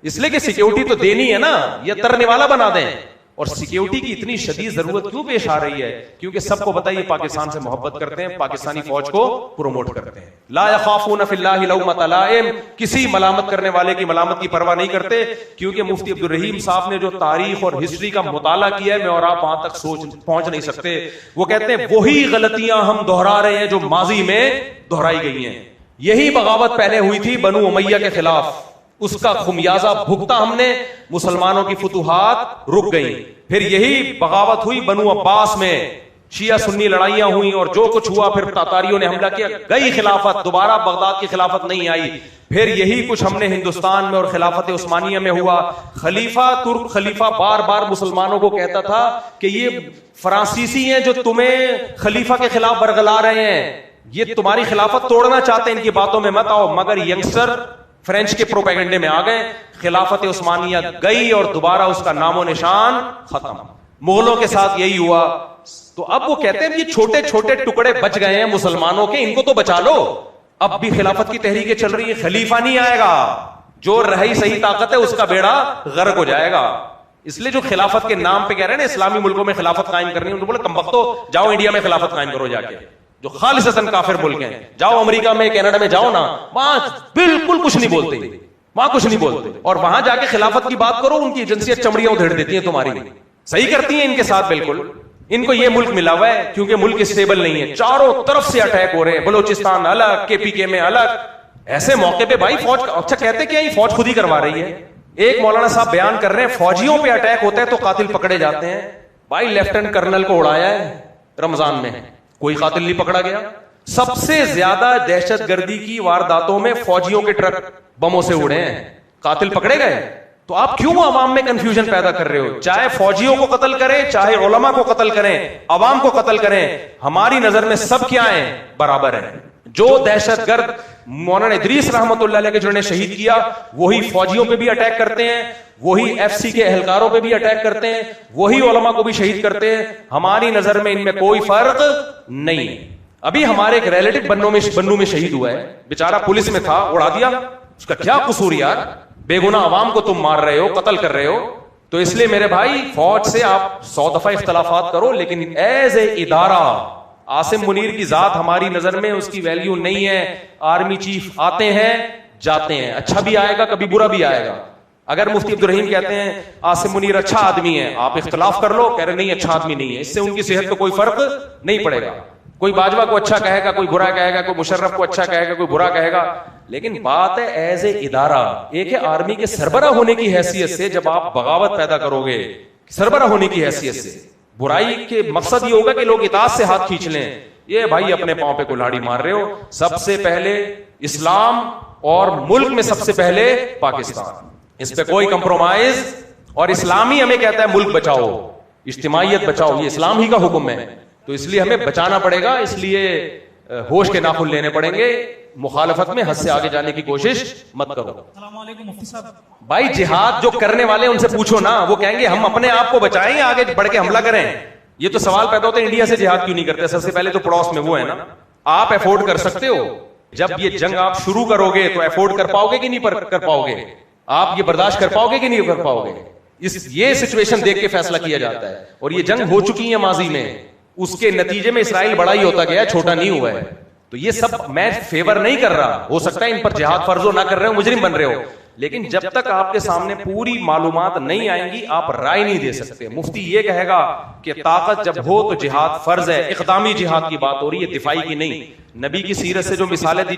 اس لیے کہ سیکیورٹی تو دینی ہے نا, یہ ترنے والا بنا دیں. اور سیکیورٹی کی اتنی شدید ضرورت کیوں پیش آ رہی ہے؟ کیونکہ سب کو پتہ ہے یہ پاکستان سے محبت کرتے ہیں، پاکستانی فوج کو پروموٹ کرتے ہیں. لا یخافون فی اللہ لومۃ لائم، کسی ملامت کرنے والے کی ملامت کی پرواہ نہیں کرتے. کیونکہ مفتی عبدالرحیم صاحب نے جو تاریخ اور ہسٹری کا مطالعہ کیا ہے، میں اور آپ وہاں تک پہنچ نہیں سکتے. وہ کہتے ہیں وہی غلطیاں ہم دہرا رہے ہیں جو ماضی میں دہرائی گئی ہیں. یہی بغاوت پہلے ہوئی تھی بنو امیہ کے خلاف، اس کا خمیازہ بھگتا ہم نے، مسلمانوں کی فتوحات رک گئیں. پھر یہی بغاوت ہوئی بنو عباس میں، شیعہ سنی لڑائیاں ہوئیں اور جو کچھ ہوا، پھر تاتاریوں نے حملہ کیا، گئی خلافت، دوبارہ بغداد کی خلافت نہیں آئی. پھر یہی کچھ ہم نے ہندوستان میں اور خلافت عثمانیہ میں ہوا. خلیفہ ترک خلیفہ بار بار مسلمانوں کو کہتا تھا کہ یہ فرانسیسی ہیں جو تمہیں خلیفہ کے خلاف برگلا رہے ہیں، یہ تمہاری خلافت توڑنا چاہتے ہیں، ان کی باتوں میں مت آؤ. مگر ینگسٹر فرینچ کے پروپیگنڈے میں آ گئے، خلافت عثمانیہ گئی اور دوبارہ اس کا نام و نشان ختم. مغلوں کے ساتھ یہی ہوا. تو اب وہ کہتے ہیں یہ چھوٹے چھوٹے ٹکڑے بچ گئے ہیں مسلمانوں کے، ان کو تو بچا لو. اب بھی خلافت کی تحریکیں چل رہی ہیں، خلیفہ نہیں آئے گا، جو رہی صحیح طاقت ہے اس کا بیڑا غرق ہو جائے گا. اس لیے جو خلافت کے نام پہ کہہ رہے ہیں نا اسلامی ملکوں میں خلافت قائم کرنی ہے، ان کو بولے کمبختو جاؤ انڈیا میں خلافت قائم کرو جا کے، جو خالصتاً کافر ملک ہیں. جاؤ امریکہ میں کینیڈا میں جاؤ نا، وہاں بالکل کچھ نہیں بولتے، وہاں کچھ نہیں بولتے. اور وہاں جا کے خلافت کی بات کرو، ان کی ایجنسیاں چمڑیاں ادھیڑ دیتی ہیں تمہاری. صحیح کرتی ہیں ان کے ساتھ بالکل. ان کو یہ ملک ملا ہوا ہے کیونکہ ملک اسٹیبل نہیں ہے، چاروں طرف سے اٹیک ہو رہے ہیں، بلوچستان الگ، کے پی کے میں الگ. ایسے موقع پہ بھائی فوج، اچھا کہتے کیا یہ فوج خود ہی کروا رہی ہے. ایک مولانا صاحب بیان کر رہے ہیں فوجیوں پہ اٹیک ہوتا ہے تو قاتل پکڑے جاتے ہیں. بھائی لیفٹیننٹ کرنل کو اڑایا ہے رمضان میں، کوئی قاتل نہیں پکڑا گیا. سب سے زیادہ دہشت گردی کی وارداتوں میں فوجیوں کے ٹرک بموں سے اڑے ہیں، قاتل پکڑے گئے. تو آپ کیوں عوام میں کنفیوژن پیدا کر رہے ہو؟ چاہے فوجیوں کو قتل کریں، چاہے علماء کو قتل کریں، عوام کو قتل کریں، ہماری نظر میں سب کیا ہیں؟ برابر ہیں. جو دہشت گرد مولانا ادریس رحمت اللہ علیہ کے جنہوں نے شہید کیا، وہی فوجیوں پہ بھی اٹیک کرتے ہیں، وہی ایف سی کے اہلکاروں پہ بھی اٹیک کرتے ہیں، وہی علماء کو بھی شہید کرتے ہیں. ہماری نظر میں ان میں کوئی فرق نہیں. ابھی ہمارے ایک ریلیٹو بنو میں شہید ہوا ہے، بیچارہ پولیس میں تھا، اڑا دیا. اس کا کیا قصور یار؟ بے گناہ عوام کو تم مار رہے ہو، قتل کر رہے ہو. تو اس لیے میرے بھائی فوج سے آپ 100 دفعہ اختلافات کرو، لیکن ایز اے ادارہ عاصم منیر کی ذات ہماری نظر میں اس کی ویلیو نہیں ہے. آرمی چیف آتے ہیں جاتے ہیں، اچھا بھی آئے گا کبھی برا بھی آئے گا. اگر مفتی عبدالرحیم کہتے ہیں عاصم منیر اچھا آدمی ہے، آپ اختلاف کر لو، کہہ رہے نہیں اچھا آدمی نہیں ہے، اس سے ان کی صحت پہ کوئی فرق نہیں پڑے گا. کوئی باجوہ کو اچھا کہے گا، کوئی برا کہے گا، کوئی مشرف کو اچھا کہے گا، کوئی برا کہے گا. لیکن بات ہے ایز اے ادارہ، ایک ہے آرمی کے سربراہ ہونے کی حیثیت سے جب آپ بغاوت پیدا کرو گے، سربراہ ہونے کی حیثیت سے برائی کے مقصد یہ ہوگا کہ لوگ اطاعت سے ہاتھ کھینچ لیں. یہ بھائی اپنے پاؤں پہ کلاڑی مار رہے ہو. سب سے پہلے اسلام اور ملک میں سب سے پہلے پاکستان، اس پہ کوئی کمپرومائز. اور اسلامی ہمیں کہتا ہے ملک بچاؤ، اجتماعیت بچاؤ، یہ اسلام ہی کا حکم ہے. تو اس لیے ہمیں بچانا پڑے گا، اس لیے ہوش کے ناخن لینے پڑیں گے. مخالفت میں حد سے آگے جانے کی کوشش مت کرو. السلام علیکم مفتی صاحب. بھائی جہاد جو کرنے والے ان سے پوچھو نا، وہ کہیں گے ہم اپنے آپ کو بچائیں یا آگے بڑھ کے حملہ کریں. یہ تو سوال پیدا ہوتا ہے انڈیا سے جہاد کیوں نہیں کرتے؟ سب سے پہلے تو پڑوس میں وہ ہے نا. آپ افورڈ کر سکتے ہو، جب یہ جنگ آپ شروع کرو گے تو افورڈ کر پاؤ گے کہ نہیں کر پاؤ گے؟ آپ یہ برداشت کر پاؤ گے کہ نہیں کر پاؤ گے؟ یہ سچویشن دیکھ کے فیصلہ کیا جاتا ہے. اور یہ جنگ ہو چکی ہے ماضی میں، اس کے نتیجے میں اسرائیل بڑا ہی ہوتا گیا، چھوٹا نہیں ہوا ہے. تو یہ سب میں فیور نہیں کر رہا، ہو سکتا ہے ان پر جہاد فرض ہو، نہ کر رہے ہو، مجرم بن رہے ہو، لیکن جب تک آپ کے سامنے پوری معلومات نہیں آئیں گی آپ رائے نہیں دے سکتے. مفتی یہ کہے گا کہ طاقت جب ہو تو جہاد فرض ہے، اقدامی جہاد کی بات ہو رہی ہے، دفاعی کی نہیں. نبی کی سیرت سے جو مثالیں دی